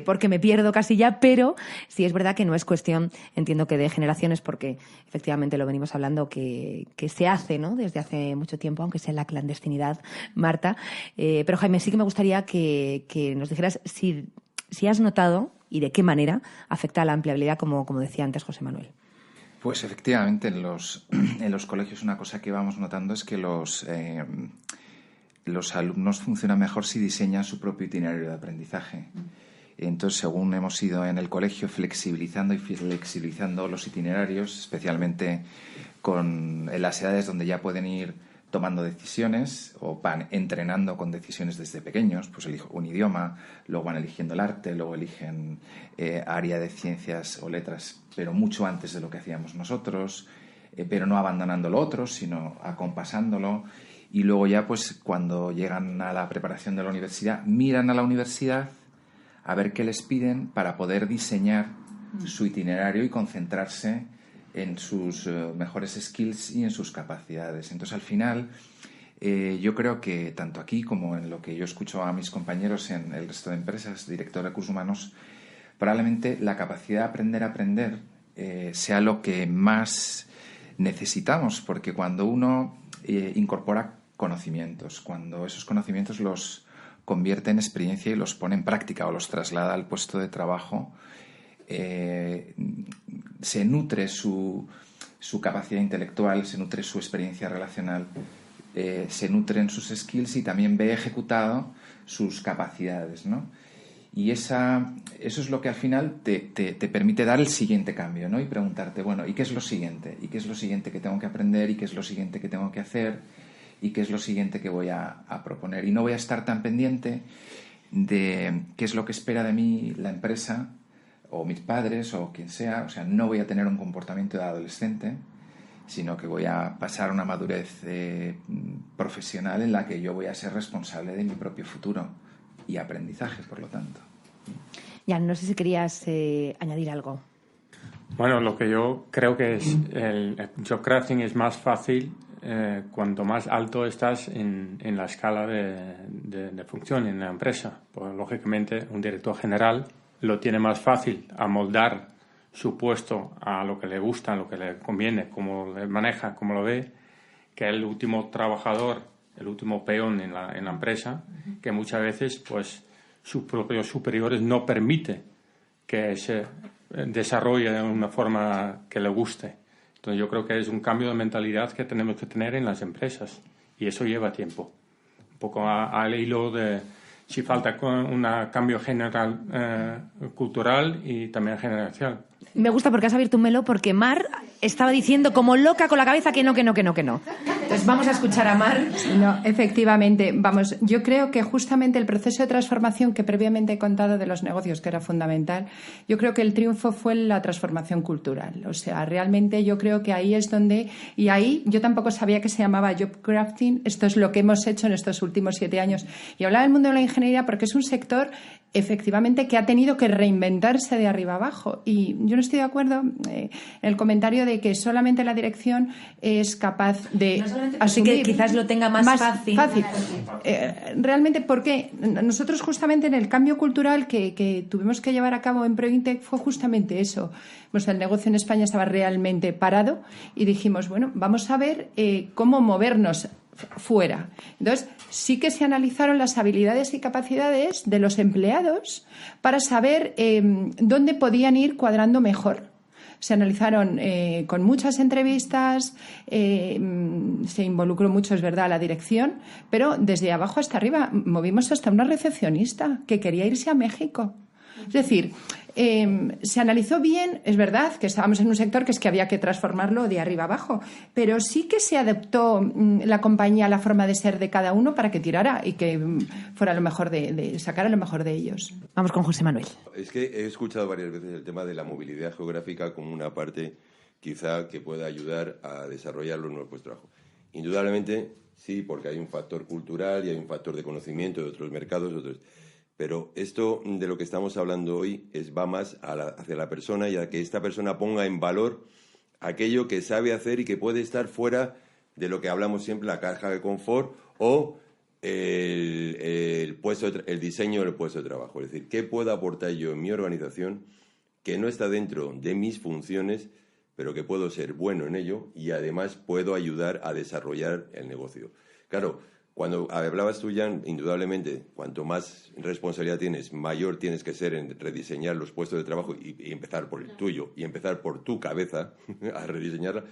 porque me pierdo casi ya, pero sí es verdad que no es cuestión, entiendo que de generaciones, porque efectivamente lo venimos hablando que se hace, ¿no?, desde hace mucho tiempo, aunque sea en la clandestinidad, Marta. Pero Jaime, sí que me gustaría que nos dijeras si has notado y de qué manera afecta a la empleabilidad, como decía antes José Manuel. Pues efectivamente, en los colegios una cosa que vamos notando es que los alumnos funcionan mejor si diseñan su propio itinerario de aprendizaje. Entonces, según hemos ido en el colegio flexibilizando los itinerarios, especialmente en las edades donde ya pueden ir tomando decisiones o van entrenando con decisiones desde pequeños, pues eligen un idioma, luego van eligiendo el arte, luego eligen área de ciencias o letras, pero mucho antes de lo que hacíamos nosotros, pero no abandonando lo otro, sino acompasándolo. Y luego ya, pues cuando llegan a la preparación de la universidad, miran a la universidad a ver qué les piden para poder diseñar su itinerario y concentrarse en sus mejores skills y en sus capacidades. Entonces, al final, yo creo que tanto aquí como en lo que yo escucho a mis compañeros en el resto de empresas, director de recursos humanos, probablemente la capacidad de aprender sea lo que más necesitamos, porque cuando uno incorpora conocimientos, cuando esos conocimientos los convierte en experiencia y los pone en práctica o los traslada al puesto de trabajo, se nutre su capacidad intelectual, se nutre su experiencia relacional, se nutren sus skills y también ve ejecutado sus capacidades, ¿no? Y eso es lo que al final te permite dar el siguiente cambio, ¿no? Y preguntarte, bueno, ¿y qué es lo siguiente? ¿Y qué es lo siguiente que tengo que aprender? ¿Y qué es lo siguiente que tengo que hacer? ¿Y qué es lo siguiente que voy a proponer? Y no voy a estar tan pendiente de qué es lo que espera de mí la empresa o mis padres o quien sea. O sea, no voy a tener un comportamiento de adolescente, sino que voy a pasar a una madurez profesional en la que yo voy a ser responsable de mi propio futuro y aprendizaje, por lo tanto. Jan, no sé si querías añadir algo. Bueno, lo que yo creo que es el job crafting es más fácil cuanto más alto estás en la escala de función en la empresa. Pues, lógicamente, un director general lo tiene más fácil amoldar su puesto a lo que le gusta, a lo que le conviene, cómo le maneja, cómo lo ve, que el último trabajador, el último peón en la empresa, que muchas veces pues sus propios superiores no permiten que se desarrolle de una forma que le guste. Entonces yo creo que es un cambio de mentalidad que tenemos que tener en las empresas y eso lleva tiempo. Un poco al hilo de si falta un cambio general cultural y también generacional. Me gusta porque has abierto un melón, porque Mar estaba diciendo como loca con la cabeza que no. Entonces vamos a escuchar a Mar. No, efectivamente, vamos, yo creo que justamente el proceso de transformación que previamente he contado de los negocios, que era fundamental, yo creo que el triunfo fue la transformación cultural. O sea, realmente yo creo que ahí es donde, y ahí yo tampoco sabía que se llamaba job crafting, esto es lo que hemos hecho en estos últimos 7 años. Y hablaba del mundo de la ingeniería porque es un sector efectivamente que ha tenido que reinventarse de arriba abajo. Y yo no estoy de acuerdo en el comentario de que solamente la dirección es capaz de... Así que quizás lo tenga más fácil. Realmente, porque nosotros justamente en el cambio cultural que tuvimos que llevar a cabo en Prointec fue justamente eso. Pues el negocio en España estaba realmente parado y dijimos, bueno, vamos a ver cómo movernos fuera. Entonces, sí que se analizaron las habilidades y capacidades de los empleados para saber dónde podían ir cuadrando mejor. Se analizaron con muchas entrevistas, se involucró mucho, es verdad, la dirección, pero desde abajo hasta arriba movimos hasta una recepcionista que quería irse a México. Es decir, se analizó bien, es verdad que estábamos en un sector que es que había que transformarlo de arriba abajo, pero sí que se adaptó la compañía a la forma de ser de cada uno para que tirara y que fuera lo mejor sacara lo mejor de ellos. Vamos con José Manuel. Es que he escuchado varias veces el tema de la movilidad geográfica como una parte quizá que pueda ayudar a desarrollar los nuevos puestos de trabajo. Indudablemente sí, porque hay un factor cultural y hay un factor de conocimiento de otros mercados, pero esto de lo que estamos hablando hoy va más hacia la persona y a que esta persona ponga en valor aquello que sabe hacer y que puede estar fuera de lo que hablamos siempre, la caja de confort o el diseño del puesto de trabajo. Es decir, ¿qué puedo aportar yo en mi organización que no está dentro de mis funciones, pero que puedo ser bueno en ello y además puedo ayudar a desarrollar el negocio? Claro, cuando hablabas tú, Jan, indudablemente, cuanto más responsabilidad tienes, mayor tienes que ser en rediseñar los puestos de trabajo y empezar por el tuyo y empezar por tu cabeza a rediseñarla.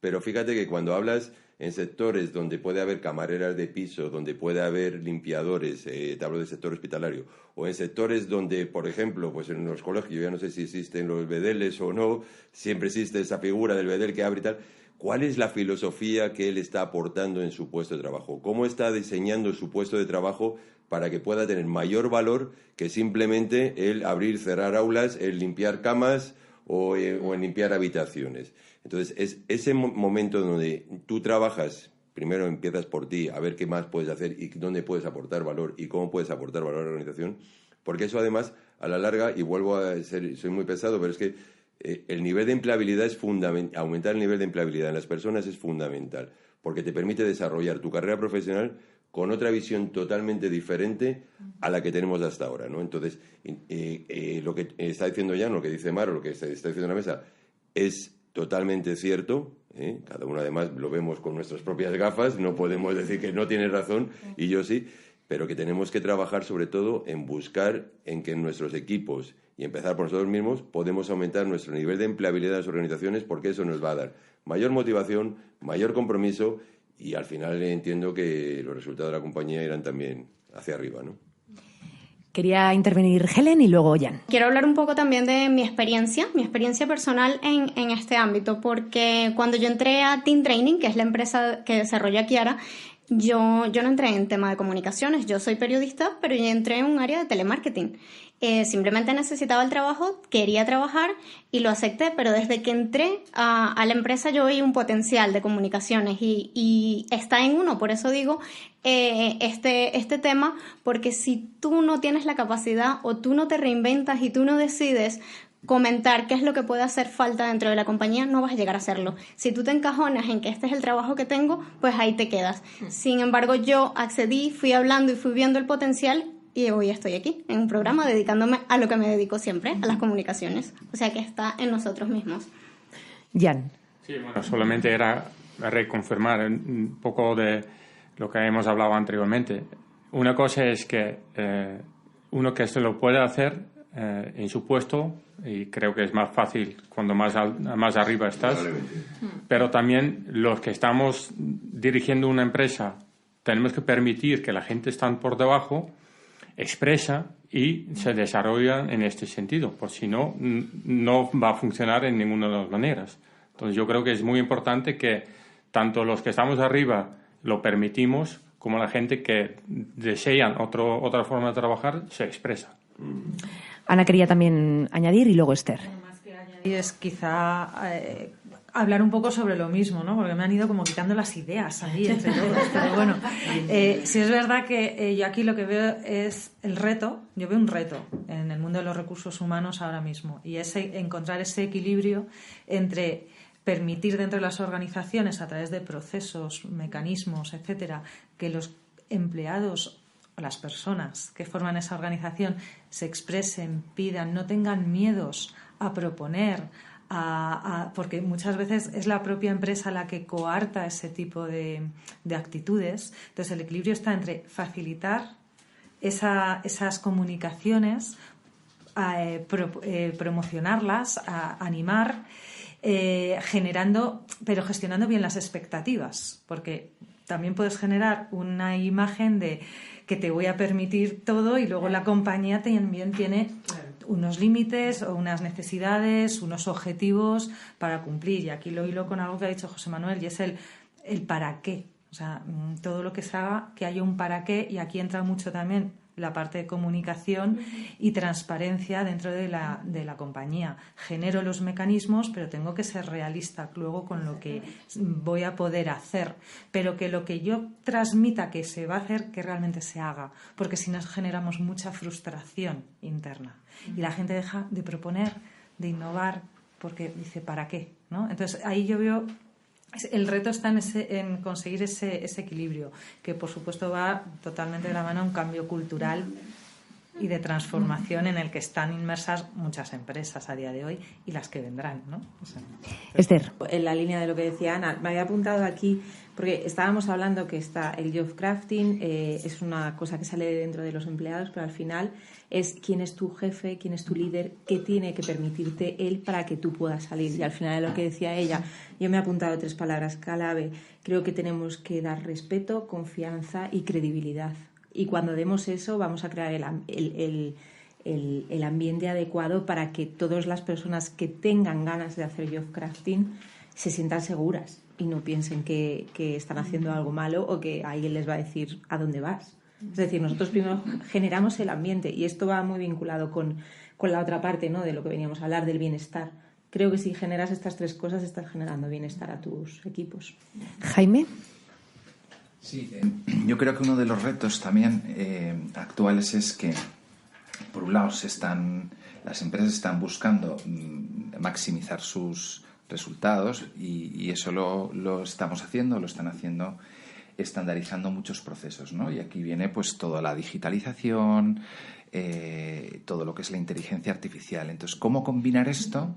Pero fíjate que cuando hablas en sectores donde puede haber camareras de piso, donde puede haber limpiadores, te hablo del sector hospitalario, o en sectores donde, por ejemplo, pues en los colegios, yo ya no sé si existen los bedeles o no, siempre existe esa figura del bedel que abre y tal. ¿Cuál es la filosofía que él está aportando en su puesto de trabajo? ¿Cómo está diseñando su puesto de trabajo para que pueda tener mayor valor que simplemente el abrir, cerrar aulas, el limpiar camas o en limpiar habitaciones? Entonces, es ese momento donde tú trabajas, primero empiezas por ti, a ver qué más puedes hacer y dónde puedes aportar valor y cómo puedes aportar valor a la organización, porque eso además, a la larga, y vuelvo a ser, soy muy pesado, pero es que el nivel de empleabilidad es fundamental. Aumentar el nivel de empleabilidad en las personas es fundamental, porque te permite desarrollar tu carrera profesional con otra visión totalmente diferente a la que tenemos hasta ahora, ¿no? Entonces, lo que está diciendo Jan, lo que dice Mar, lo que está diciendo en la mesa, es totalmente cierto. Cada uno además lo vemos con nuestras propias gafas, no podemos decir que no tiene razón y yo sí, pero que tenemos que trabajar sobre todo en buscar en que en nuestros equipos y empezar por nosotros mismos podemos aumentar nuestro nivel de empleabilidad de las organizaciones, porque eso nos va a dar mayor motivación, mayor compromiso y al final entiendo que los resultados de la compañía irán también hacia arriba, ¿no? Quería intervenir Helen y luego Jan. Quiero hablar un poco también de mi experiencia personal en este ámbito, porque cuando yo entré a Team Training, que es la empresa que desarrolla Kiara, yo no entré en tema de comunicaciones, yo soy periodista, pero yo entré en un área de telemarketing. Simplemente necesitaba el trabajo, quería trabajar y lo acepté, pero desde que entré a la empresa yo vi un potencial de comunicaciones y está en uno, por eso digo este tema, porque si tú no tienes la capacidad o tú no te reinventas y tú no decides comentar qué es lo que puede hacer falta dentro de la compañía, no vas a llegar a hacerlo. Si tú te encajonas en que este es el trabajo que tengo, pues ahí te quedas. Sin embargo, yo accedí, fui hablando y fui viendo el potencial y hoy estoy aquí, en un programa, dedicándome a lo que me dedico siempre, a las comunicaciones. O sea que está en nosotros mismos. Jan. Sí, bueno, solamente era reconfirmar un poco de lo que hemos hablado anteriormente. Una cosa es que uno que se lo puede hacer en su puesto, y creo que es más fácil cuando más arriba estás, pero también los que estamos dirigiendo una empresa tenemos que permitir que la gente está por debajo expresa y se desarrolla en este sentido, porque si no, no va a funcionar en ninguna de las maneras. Entonces yo creo que es muy importante que tanto los que estamos arriba lo permitimos, como la gente que desean otra forma de trabajar se expresa. Ana quería también añadir y luego Esther. Más que añadir es quizá hablar un poco sobre lo mismo, ¿no? Porque me han ido como quitando las ideas ahí entre todos. Pero bueno, sí es verdad que yo aquí lo que veo es el reto. Yo veo un reto en el mundo de los recursos humanos ahora mismo y es encontrar ese equilibrio entre permitir dentro de las organizaciones, a través de procesos, mecanismos, etcétera, que los empleados o las personas que forman esa organización se expresen, pidan, no tengan miedos a proponer, porque muchas veces es la propia empresa la que coarta ese tipo de actitudes. Entonces, el equilibrio está entre facilitar esas comunicaciones, promocionarlas, animar, pero gestionando bien las expectativas, porque también puedes generar una imagen de que te voy a permitir todo y luego la compañía también tiene unos límites o unas necesidades, unos objetivos para cumplir. Y aquí lo hilo con algo que ha dicho José Manuel, y es el para qué. O sea, todo lo que se haga, que haya un para qué, y aquí entra mucho también la parte de comunicación y transparencia dentro de la compañía. Genero los mecanismos, pero tengo que ser realista luego con lo que voy a poder hacer. Pero que lo que yo transmita que se va a hacer, que realmente se haga. Porque si no, generamos mucha frustración interna. Y la gente deja de proponer, de innovar, porque dice, ¿para qué? ¿No? Entonces, ahí yo veo... El reto está en conseguir ese equilibrio, que por supuesto va totalmente de la mano a un cambio cultural y de transformación en el que están inmersas muchas empresas a día de hoy y las que vendrán, ¿no? O sea, Esther. En la línea de lo que decía Ana, me había apuntado aquí porque estábamos hablando que está el job crafting, es una cosa que sale dentro de los empleados, pero al final es quién es tu jefe, quién es tu líder, qué tiene que permitirte él para que tú puedas salir. Y al final de lo que decía ella, yo me he apuntado 3 palabras clave. Creo que tenemos que dar respeto, confianza y credibilidad. Y cuando demos eso, vamos a crear el ambiente adecuado para que todas las personas que tengan ganas de hacer job crafting se sientan seguras y no piensen que están haciendo algo malo o que alguien les va a decir a dónde vas. Es decir, nosotros primero generamos el ambiente, y esto va muy vinculado con la otra parte, ¿no?, de lo que veníamos a hablar, del bienestar. Creo que si generas estas 3 cosas, estás generando bienestar a tus equipos. Jaime. Sí, yo creo que uno de los retos también actuales es que, por un lado, las empresas están buscando maximizar sus resultados, y eso lo están haciendo estandarizando muchos procesos, ¿no? Y aquí viene pues toda la digitalización, todo lo que es la inteligencia artificial. Entonces, ¿cómo combinar esto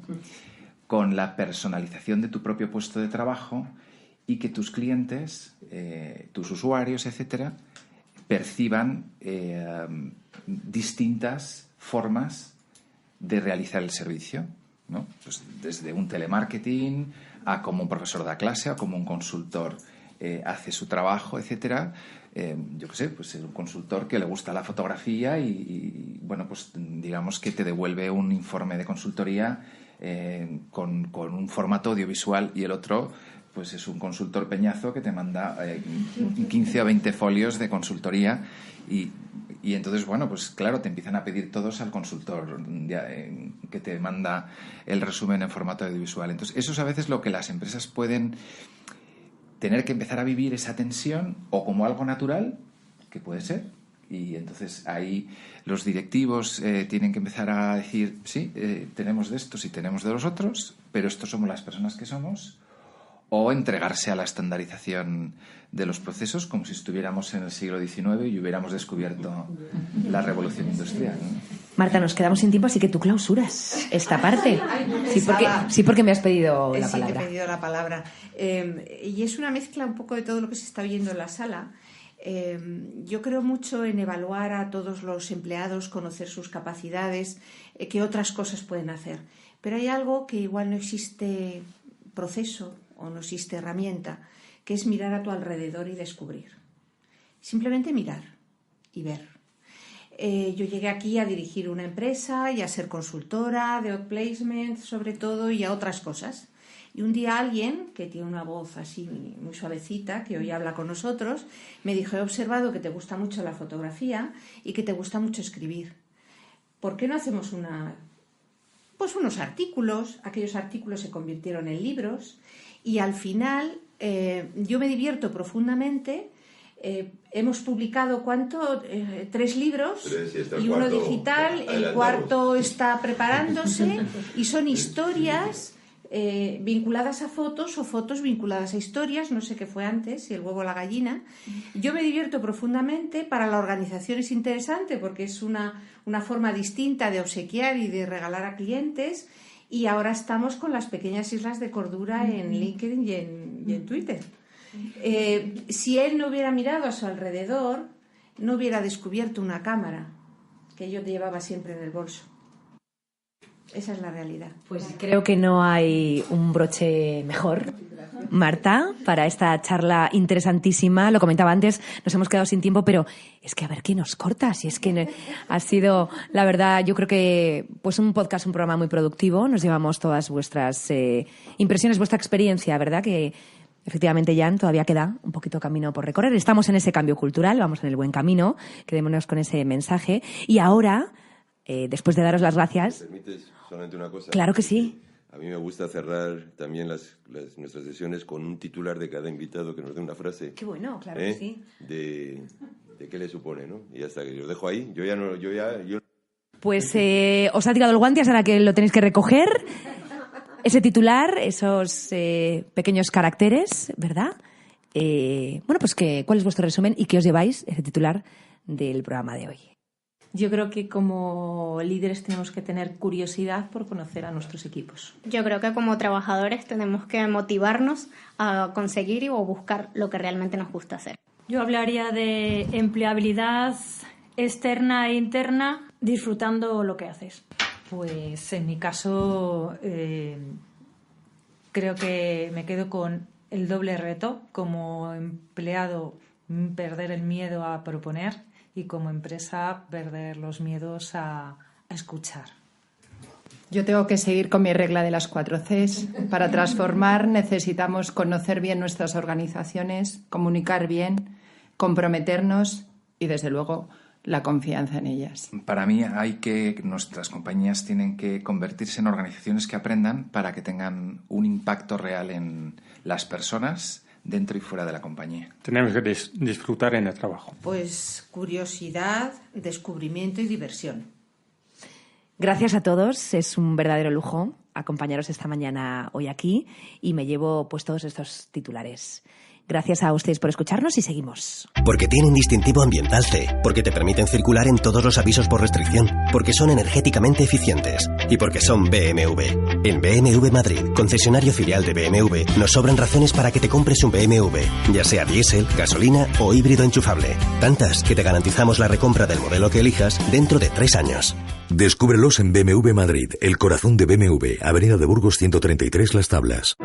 con la personalización de tu propio puesto de trabajo y que tus clientes, tus usuarios, etcétera, perciban distintas formas de realizar el servicio, ¿no? Pues desde un telemarketing a como un profesor da clase, a como un consultor hace su trabajo, etcétera. Yo qué sé, pues un consultor que le gusta la fotografía y bueno, pues digamos que te devuelve un informe de consultoría con un formato audiovisual, y el otro pues es un consultor peñazo que te manda 15 o 20 folios de consultoría, y entonces, bueno, pues claro, te empiezan a pedir todos al consultor que te manda el resumen en formato audiovisual. Entonces, eso es a veces lo que las empresas pueden tener que empezar a vivir, esa tensión, o como algo natural, que puede ser, y entonces ahí los directivos tienen que empezar a decir, sí, tenemos de estos y tenemos de los otros, pero estos somos las personas que somos, o entregarse a la estandarización de los procesos como si estuviéramos en el siglo XIX y hubiéramos descubierto la revolución industrial, ¿no? Marta, nos quedamos sin tiempo, así que tú clausuras esta parte. Sí, porque me has pedido la palabra. Sí, te he pedido la palabra. Y es una mezcla un poco de todo lo que se está viendo en la sala. Yo creo mucho en evaluar a todos los empleados, conocer sus capacidades, qué otras cosas pueden hacer. Pero hay algo que igual no existe proceso o no existe herramienta, que es mirar a tu alrededor y descubrir. Simplemente mirar y ver. Yo llegué aquí a dirigir una empresa y a ser consultora de outplacement, sobre todo, y a otras cosas. Y un día alguien, que tiene una voz así muy suavecita, que hoy habla con nosotros, me dijo: he observado que te gusta mucho la fotografía y que te gusta mucho escribir. ¿Por qué no hacemos unos artículos? Aquellos artículos se convirtieron en libros, y al final yo me divierto profundamente. Hemos publicado, ¿cuánto? 3 libros, 3, y uno digital, el cuarto está preparándose, y son historias vinculadas a fotos o fotos vinculadas a historias, no sé qué fue antes, si el huevo o la gallina. Yo me divierto profundamente, para la organización es interesante porque es una forma distinta de obsequiar y de regalar a clientes, y ahora estamos con las pequeñas islas de cordura en LinkedIn y en Twitter. Si él no hubiera mirado a su alrededor, no hubiera descubierto una cámara que yo llevaba siempre en el bolso. Esa es la realidad. Pues creo que no hay un broche mejor, Marta, para esta charla interesantísima. Lo comentaba antes, nos hemos quedado sin tiempo, pero es que a ver qué nos corta. Si es que ha sido, la verdad, yo creo que pues un podcast, un programa muy productivo. Nos llevamos todas vuestras impresiones, vuestra experiencia, ¿verdad? Que efectivamente, Jan, todavía queda un poquito camino por recorrer. Estamos en ese cambio cultural, vamos en el buen camino. Quedémonos con ese mensaje. Y ahora, después de daros las gracias... ¿Me permites solamente una cosa? Claro que sí. A mí me gusta cerrar también nuestras sesiones con un titular de cada invitado que nos dé una frase. Qué bueno, claro que sí. De qué le supone, ¿no? Y ya está, que os dejo ahí. Yo... Pues os ha tirado el guante, ahora que lo tenéis que recoger. Ese titular, esos pequeños caracteres, ¿verdad? Bueno, pues ¿cuál es vuestro resumen y qué os lleváis, ese titular del programa de hoy? Yo creo que como líderes tenemos que tener curiosidad por conocer a nuestros equipos. Yo creo que como trabajadores tenemos que motivarnos a conseguir o buscar lo que realmente nos gusta hacer. Yo hablaría de empleabilidad externa e interna, disfrutando lo que haces. Pues en mi caso creo que me quedo con el doble reto: como empleado, perder el miedo a proponer, y como empresa, perder los miedos a escuchar. Yo tengo que seguir con mi regla de las 4 Cs. Para transformar necesitamos conocer bien nuestras organizaciones, comunicar bien, comprometernos y, desde luego, la confianza en ellas. Para mí nuestras compañías tienen que convertirse en organizaciones que aprendan para que tengan un impacto real en las personas dentro y fuera de la compañía. Tenemos que disfrutar en el trabajo. Pues curiosidad, descubrimiento y diversión. Gracias a todos, es un verdadero lujo acompañaros esta mañana hoy aquí y me llevo pues todos estos titulares. Gracias a ustedes por escucharnos y seguimos. Porque tienen distintivo ambiental C, porque te permiten circular en todos los avisos por restricción, porque son energéticamente eficientes y porque son BMW. En BMW Madrid, concesionario filial de BMW, nos sobran razones para que te compres un BMW, ya sea diésel, gasolina o híbrido enchufable. Tantas que te garantizamos la recompra del modelo que elijas dentro de 3 años. Descúbrelos en BMW Madrid, el corazón de BMW, Avenida de Burgos 133 Las Tablas.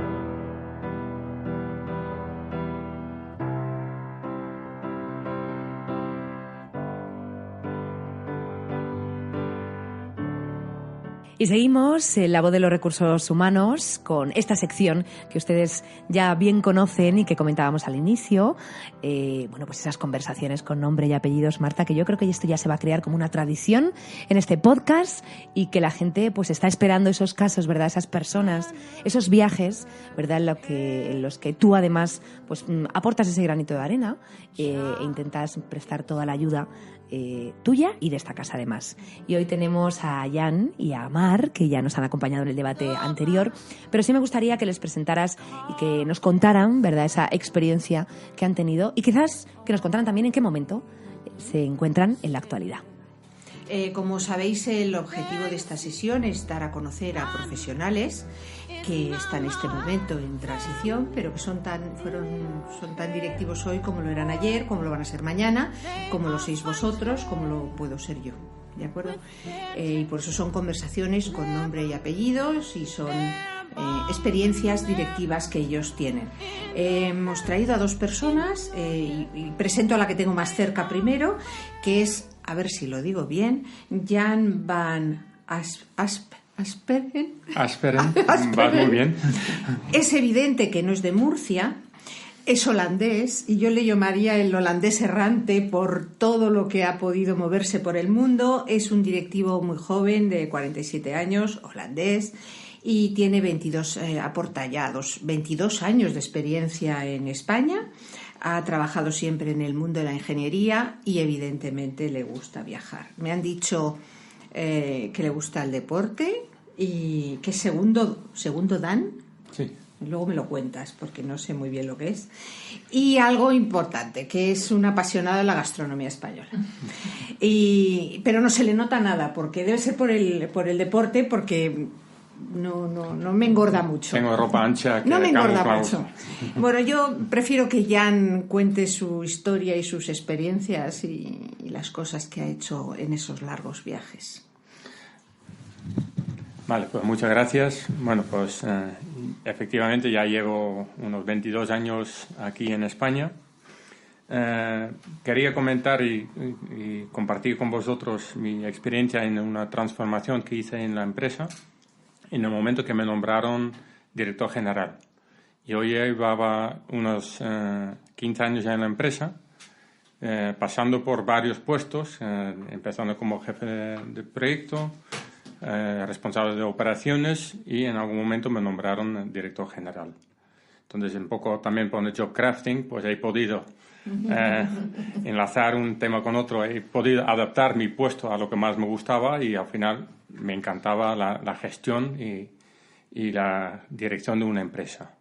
Y seguimos en La Voz de los Recursos Humanos con esta sección que ustedes ya bien conocen y que comentábamos al inicio. Bueno, pues esas conversaciones con nombre y apellidos, Marta, que yo creo que esto ya se va a crear como una tradición en este podcast y que la gente pues está esperando esos casos, ¿verdad? Esas personas, esos viajes, ¿verdad? En los que tú además pues aportas ese granito de arena e intentas prestar toda la ayuda tuya y de esta casa además. Y hoy tenemos a Jan y a Mar, que ya nos han acompañado en el debate anterior, pero sí me gustaría que les presentaras y que nos contaran, ¿verdad?, esa experiencia que han tenido y quizás que nos contaran también en qué momento se encuentran en la actualidad. Como sabéis, el objetivo de esta sesión es dar a conocer a profesionales que están en este momento en transición, pero que son tan directivos hoy como lo eran ayer, como lo van a ser mañana, como lo sois vosotros, como lo puedo ser yo. ¿De acuerdo? Y por eso son conversaciones con nombre y apellidos y son experiencias directivas que ellos tienen. Hemos traído a 2 personas y presento a la que tengo más cerca primero, que es, a ver si lo digo bien, Jan van Asperen. Vas muy bien. Es evidente que no es de Murcia, es holandés y yo le llamaría el holandés errante por todo lo que ha podido moverse por el mundo. Es un directivo muy joven de 47 años, holandés, y tiene aporta ya 22 años de experiencia en España. Ha trabajado siempre en el mundo de la ingeniería y evidentemente le gusta viajar. Me han dicho que le gusta el deporte y que segundo Dan Sí. Luego me lo cuentas, porque no sé muy bien lo que es. Y algo importante, que es un apasionado de la gastronomía española. Pero no se le nota nada, porque debe ser por el deporte, porque no me engorda mucho. Tengo ropa ancha. No me engorda mucho. Bueno, yo prefiero que Jan cuente su historia y sus experiencias y las cosas que ha hecho en esos largos viajes. Vale, pues muchas gracias. Bueno, pues efectivamente ya llevo unos 22 años aquí en España. Quería comentar y compartir con vosotros mi experiencia en una transformación que hice en la empresa en el momento que me nombraron director general. Yo llevaba unos 15 años ya en la empresa, pasando por varios puestos, empezando como jefe de proyecto, responsable de operaciones, y en algún momento me nombraron director general. Entonces, un poco también por el job crafting, pues he podido enlazar un tema con otro, he podido adaptar mi puesto a lo que más me gustaba, y al final me encantaba la gestión y la dirección de una empresa.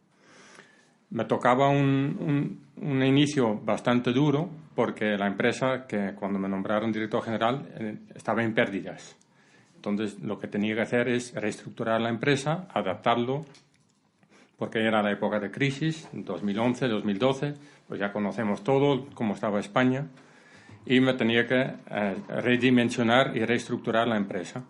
Me tocaba un inicio bastante duro, porque la empresa, que cuando me nombraron director general, estaba en pérdidas. Entonces, lo que tenía que hacer es reestructurar la empresa, adaptarlo, porque era la época de crisis, 2011, 2012, pues ya conocemos todo, cómo estaba España, y me tenía que redimensionar y reestructurar la empresa.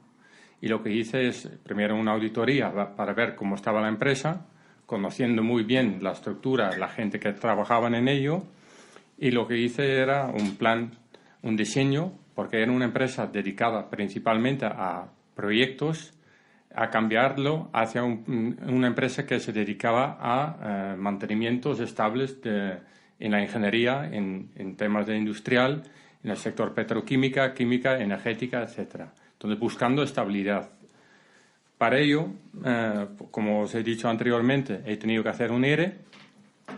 Y lo que hice es, primero, una auditoría para ver cómo estaba la empresa, conociendo muy bien la estructura, la gente que trabajaban en ello, y lo que hice era un plan, un diseño, porque era una empresa dedicada principalmente a proyectos, a cambiarlo hacia una empresa que se dedicaba a mantenimientos estables en la ingeniería, en temas de industrial, en el sector petroquímica, química, energética, etc. Entonces, buscando estabilidad. Para ello, como os he dicho anteriormente, he tenido que hacer un ERE,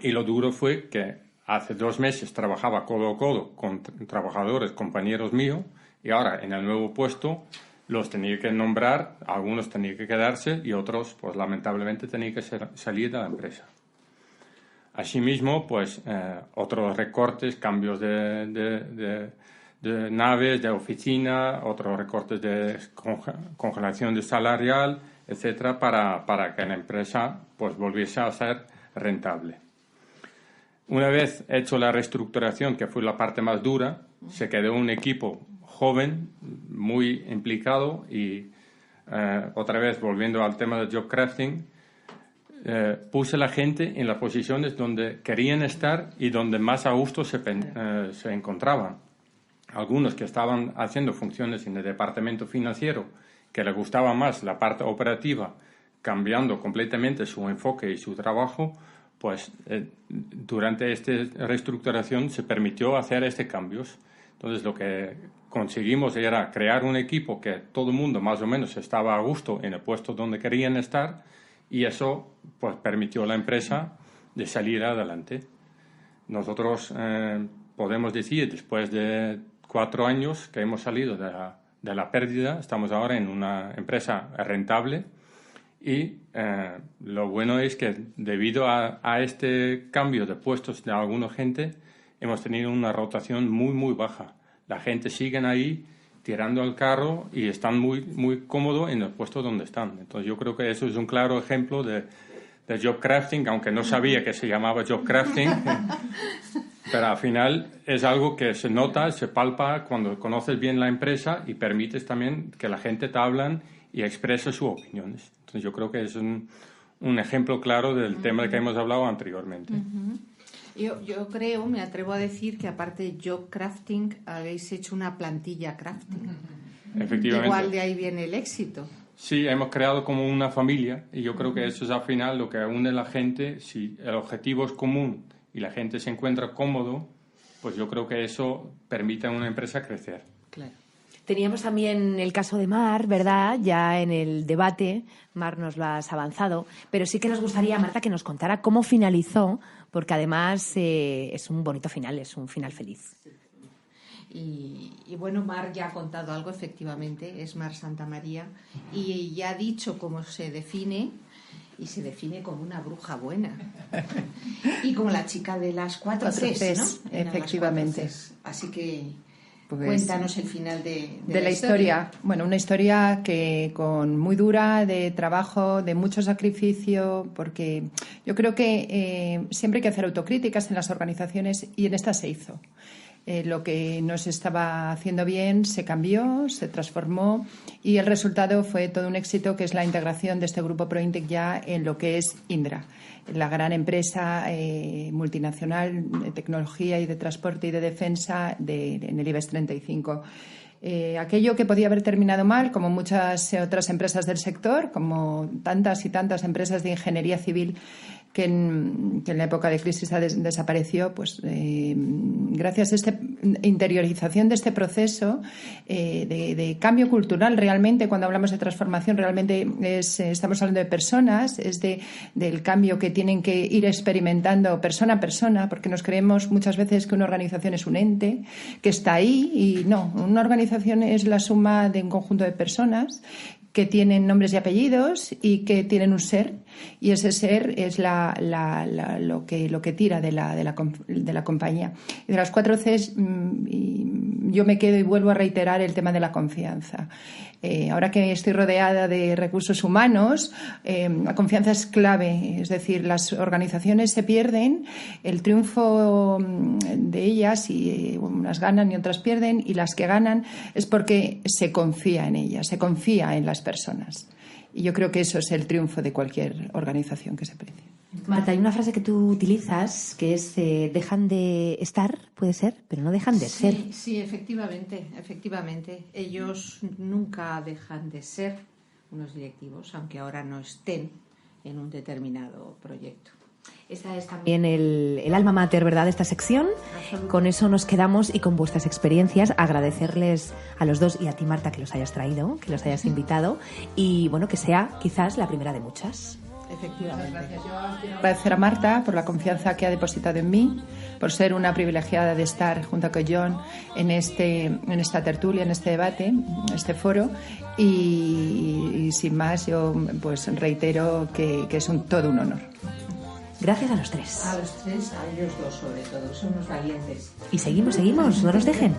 y lo duro fue que hace 2 meses trabajaba codo a codo con trabajadores, compañeros míos, y ahora en el nuevo puesto los tenía que nombrar, algunos tenían que quedarse y otros, pues lamentablemente, tenían que salir de la empresa. Asimismo, pues otros recortes, cambios de naves, de oficina, otros recortes de congelación de salarial, etcétera, para que la empresa pues volviese a ser rentable. Una vez hecho la reestructuración, que fue la parte más dura, se quedó un equipo joven, muy implicado, y otra vez volviendo al tema del job crafting, puse a la gente en las posiciones donde querían estar y donde más a gusto se encontraban. Algunos que estaban haciendo funciones en el departamento financiero, que les gustaba más la parte operativa, cambiando completamente su enfoque y su trabajo, pues durante esta reestructuración se permitió hacer estos cambios. Entonces, lo que conseguimos era crear un equipo que todo el mundo más o menos estaba a gusto en el puesto donde querían estar, y eso pues permitió a la empresa de salir adelante. Nosotros podemos decir, después de 4 años que hemos salido de la pérdida, estamos ahora en una empresa rentable, y lo bueno es que debido a este cambio de puestos de alguna gente, hemos tenido una rotación muy, muy baja. La gente sigue ahí tirando al carro y están muy, muy cómodos en el puesto donde están. Entonces yo creo que eso es un claro ejemplo de job crafting, aunque no sabía que se llamaba job crafting, pero al final es algo que se nota, se palpa cuando conoces bien la empresa y permites también que la gente te hablen y exprese sus opiniones. Entonces yo creo que es un ejemplo claro del tema que hemos hablado anteriormente. Yo creo, me atrevo a decir que aparte de job crafting, habéis hecho una plantilla crafting. Efectivamente. Igual de ahí viene el éxito. Sí, hemos creado como una familia, y yo creo que eso es al final lo que une a la gente. Si el objetivo es común y la gente se encuentra cómodo, pues yo creo que eso permite a una empresa crecer. Claro. Teníamos también el caso de Mar, ¿verdad? Ya en el debate, Mar, nos lo has avanzado, pero sí que nos gustaría, Marta, que nos contara cómo finalizó, porque además es un bonito final, es un final feliz. Y bueno, Mar ya ha contado algo, efectivamente, es Mar Santamaría, y ya ha dicho cómo se define, y se define como una bruja buena. Y como la chica de las 4 Cs, ¿no? Efectivamente. Así que pues, cuéntanos el final de la historia. Bueno, una historia que muy dura, de trabajo, de mucho sacrificio, porque yo creo que siempre hay que hacer autocríticas en las organizaciones y en esta se hizo. Lo que no se estaba haciendo bien se cambió, se transformó y el resultado fue todo un éxito, que es la integración de este grupo Prointec ya en lo que es Indra, la gran empresa multinacional de tecnología y de transporte y de defensa en el IBEX 35. Aquello que podía haber terminado mal, como muchas otras empresas del sector, como tantas y tantas empresas de ingeniería civil que en la época de crisis desapareció, pues gracias a esta interiorización de este proceso de cambio cultural, realmente cuando hablamos de transformación realmente estamos hablando de personas, es del cambio que tienen que ir experimentando persona a persona, porque nos creemos muchas veces que una organización es un ente que está ahí y no, una organización es la suma de un conjunto de personas que tienen nombres y apellidos y que tienen un ser, y ese ser es lo que tira de la compañía. Y de las 4 Cs yo me quedo y vuelvo a reiterar el tema de la confianza. Ahora que estoy rodeada de recursos humanos, la confianza es clave, es decir, las organizaciones se pierden, el triunfo de ellas, y unas ganan y otras pierden, y las que ganan es porque se confía en ellas, se confía en las personas. Y yo creo que eso es el triunfo de cualquier organización que se precie. Marta, hay una frase que tú utilizas que es dejan de estar, puede ser, pero no dejan de ser. Sí, efectivamente. Ellos nunca dejan de ser unos directivos, aunque ahora no estén en un determinado proyecto. Esa es también el alma mater, ¿verdad?, de esta sección. Con eso nos quedamos y con vuestras experiencias agradecerles a los dos y a ti, Marta, que los hayas traído, que los hayas invitado y, bueno, que sea quizás la primera de muchas. Efectivamente. Gracias. Yo quiero agradecer a Marta por la confianza que ha depositado en mí, por ser una privilegiada de estar junto con John en esta tertulia, en este debate, en este foro. Y sin más, yo pues reitero que es todo un honor. Gracias a los tres. A los tres, a ellos dos sobre todo, son unos valientes. Y seguimos, no nos dejen.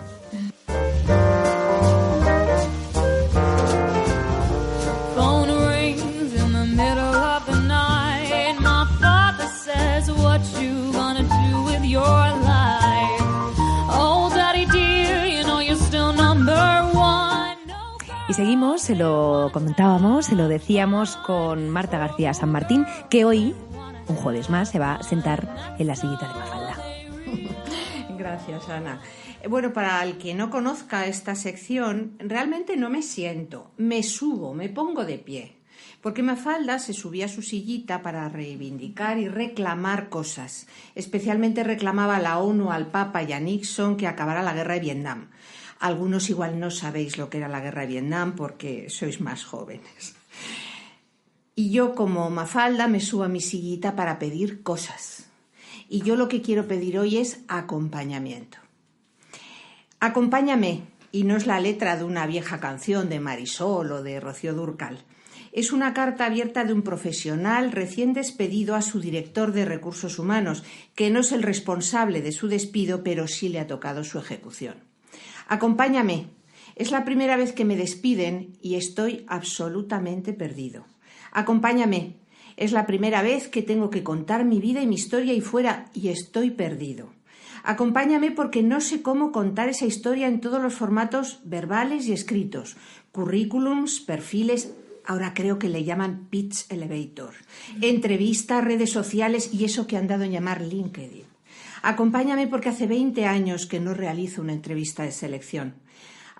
Y seguimos, se lo comentábamos, se lo decíamos con Marta García San Martín, que hoy, un jueves más, se va a sentar en la sillita de Mafalda. Gracias, Ana. Bueno, para el que no conozca esta sección, realmente no me siento, me subo, me pongo de pie. Porque Mafalda se subía a su sillita para reivindicar y reclamar cosas. Especialmente reclamaba a la ONU, al Papa y a Nixon que acabara la guerra de Vietnam. Algunos igual no sabéis lo que era la guerra de Vietnam porque sois más jóvenes. Y yo, como Mafalda, me subo a mi sillita para pedir cosas. Y yo lo que quiero pedir hoy es acompañamiento. Acompáñame, y no es la letra de una vieja canción de Marisol o de Rocío Dúrcal. Es una carta abierta de un profesional recién despedido a su director de recursos humanos, que no es el responsable de su despido, pero sí le ha tocado su ejecución. Acompáñame. Es la primera vez que me despiden y estoy absolutamente perdido. Acompáñame. Es la primera vez que tengo que contar mi vida y mi historia y fuera y estoy perdido. Acompáñame porque no sé cómo contar esa historia en todos los formatos verbales y escritos. Currículums, perfiles, ahora creo que le llaman pitch elevator, entrevistas, redes sociales y eso que han dado en llamar LinkedIn. Acompáñame porque hace 20 años que no realizo una entrevista de selección.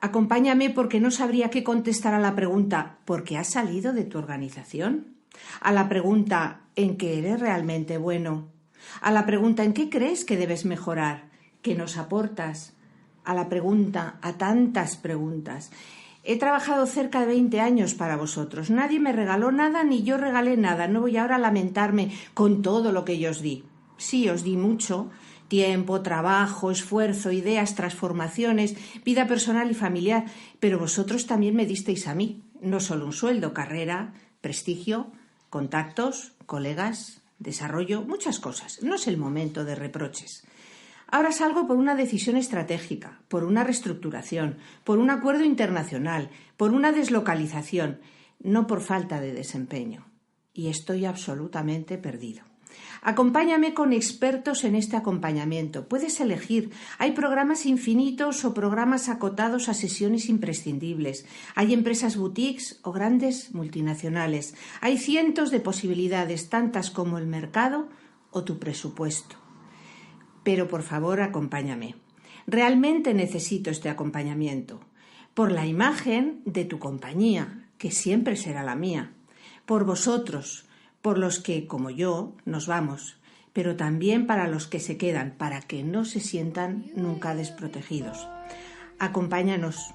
Acompáñame porque no sabría qué contestar a la pregunta ¿por qué has salido de tu organización? A la pregunta ¿en qué eres realmente bueno? A la pregunta ¿en qué crees que debes mejorar? ¿Qué nos aportas? A la pregunta, a tantas preguntas. He trabajado cerca de 20 años para vosotros. Nadie me regaló nada ni yo regalé nada. No voy ahora a lamentarme con todo lo que yo os di. Sí, os di mucho. Tiempo, trabajo, esfuerzo, ideas, transformaciones, vida personal y familiar. Pero vosotros también me disteis a mí. No solo un sueldo, carrera, prestigio, Contactos, colegas, desarrollo, muchas cosas. No es el momento de reproches. Ahora salgo por una decisión estratégica, por una reestructuración, por un acuerdo internacional, por una deslocalización, no por falta de desempeño. Y estoy absolutamente perdido. Acompáñame con expertos en este acompañamiento. Puedes elegir. Hay programas infinitos o programas acotados a sesiones imprescindibles. Hay empresas boutiques o grandes multinacionales. Hay cientos de posibilidades, tantas como el mercado o tu presupuesto. Pero por favor, acompáñame. Realmente necesito este acompañamiento. Por la imagen de tu compañía, que siempre será la mía. Por vosotros, por los que, como yo, nos vamos, pero también para los que se quedan, para que no se sientan nunca desprotegidos. Acompáñanos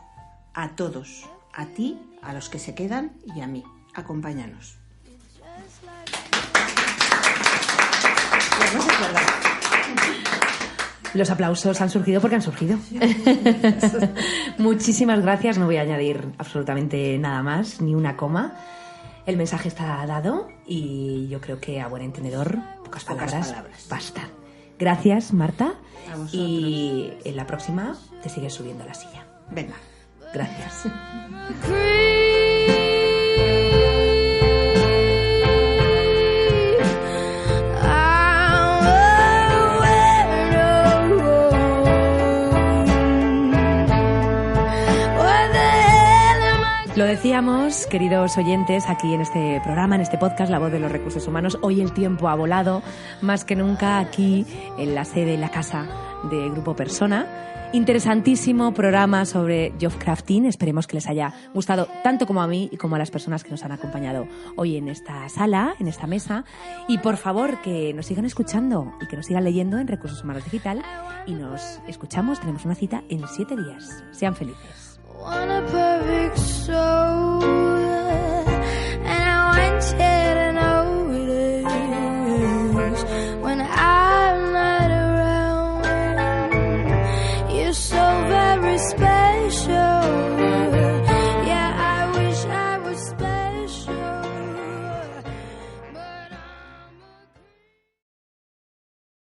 a todos, a ti, a los que se quedan y a mí. Acompáñanos. Los aplausos han surgido porque han surgido. Muchísimas gracias. No voy a añadir absolutamente nada más, ni una coma. El mensaje está dado y yo creo que a buen entendedor, pocas palabras. Basta. Gracias, Marta. Y en la próxima te sigues subiendo a la silla. Venga. Gracias. Lo decíamos, queridos oyentes, aquí en este programa, en este podcast, La Voz de los Recursos Humanos. Hoy el tiempo ha volado, más que nunca aquí en la sede, en la casa de Grupo Persona. Interesantísimo programa sobre job crafting. Esperemos que les haya gustado tanto como a mí y como a las personas que nos han acompañado hoy en esta sala, en esta mesa. Y por favor, que nos sigan escuchando y que nos sigan leyendo en Recursos Humanos Digital. Y nos escuchamos, tenemos una cita en 7 días. Sean felices.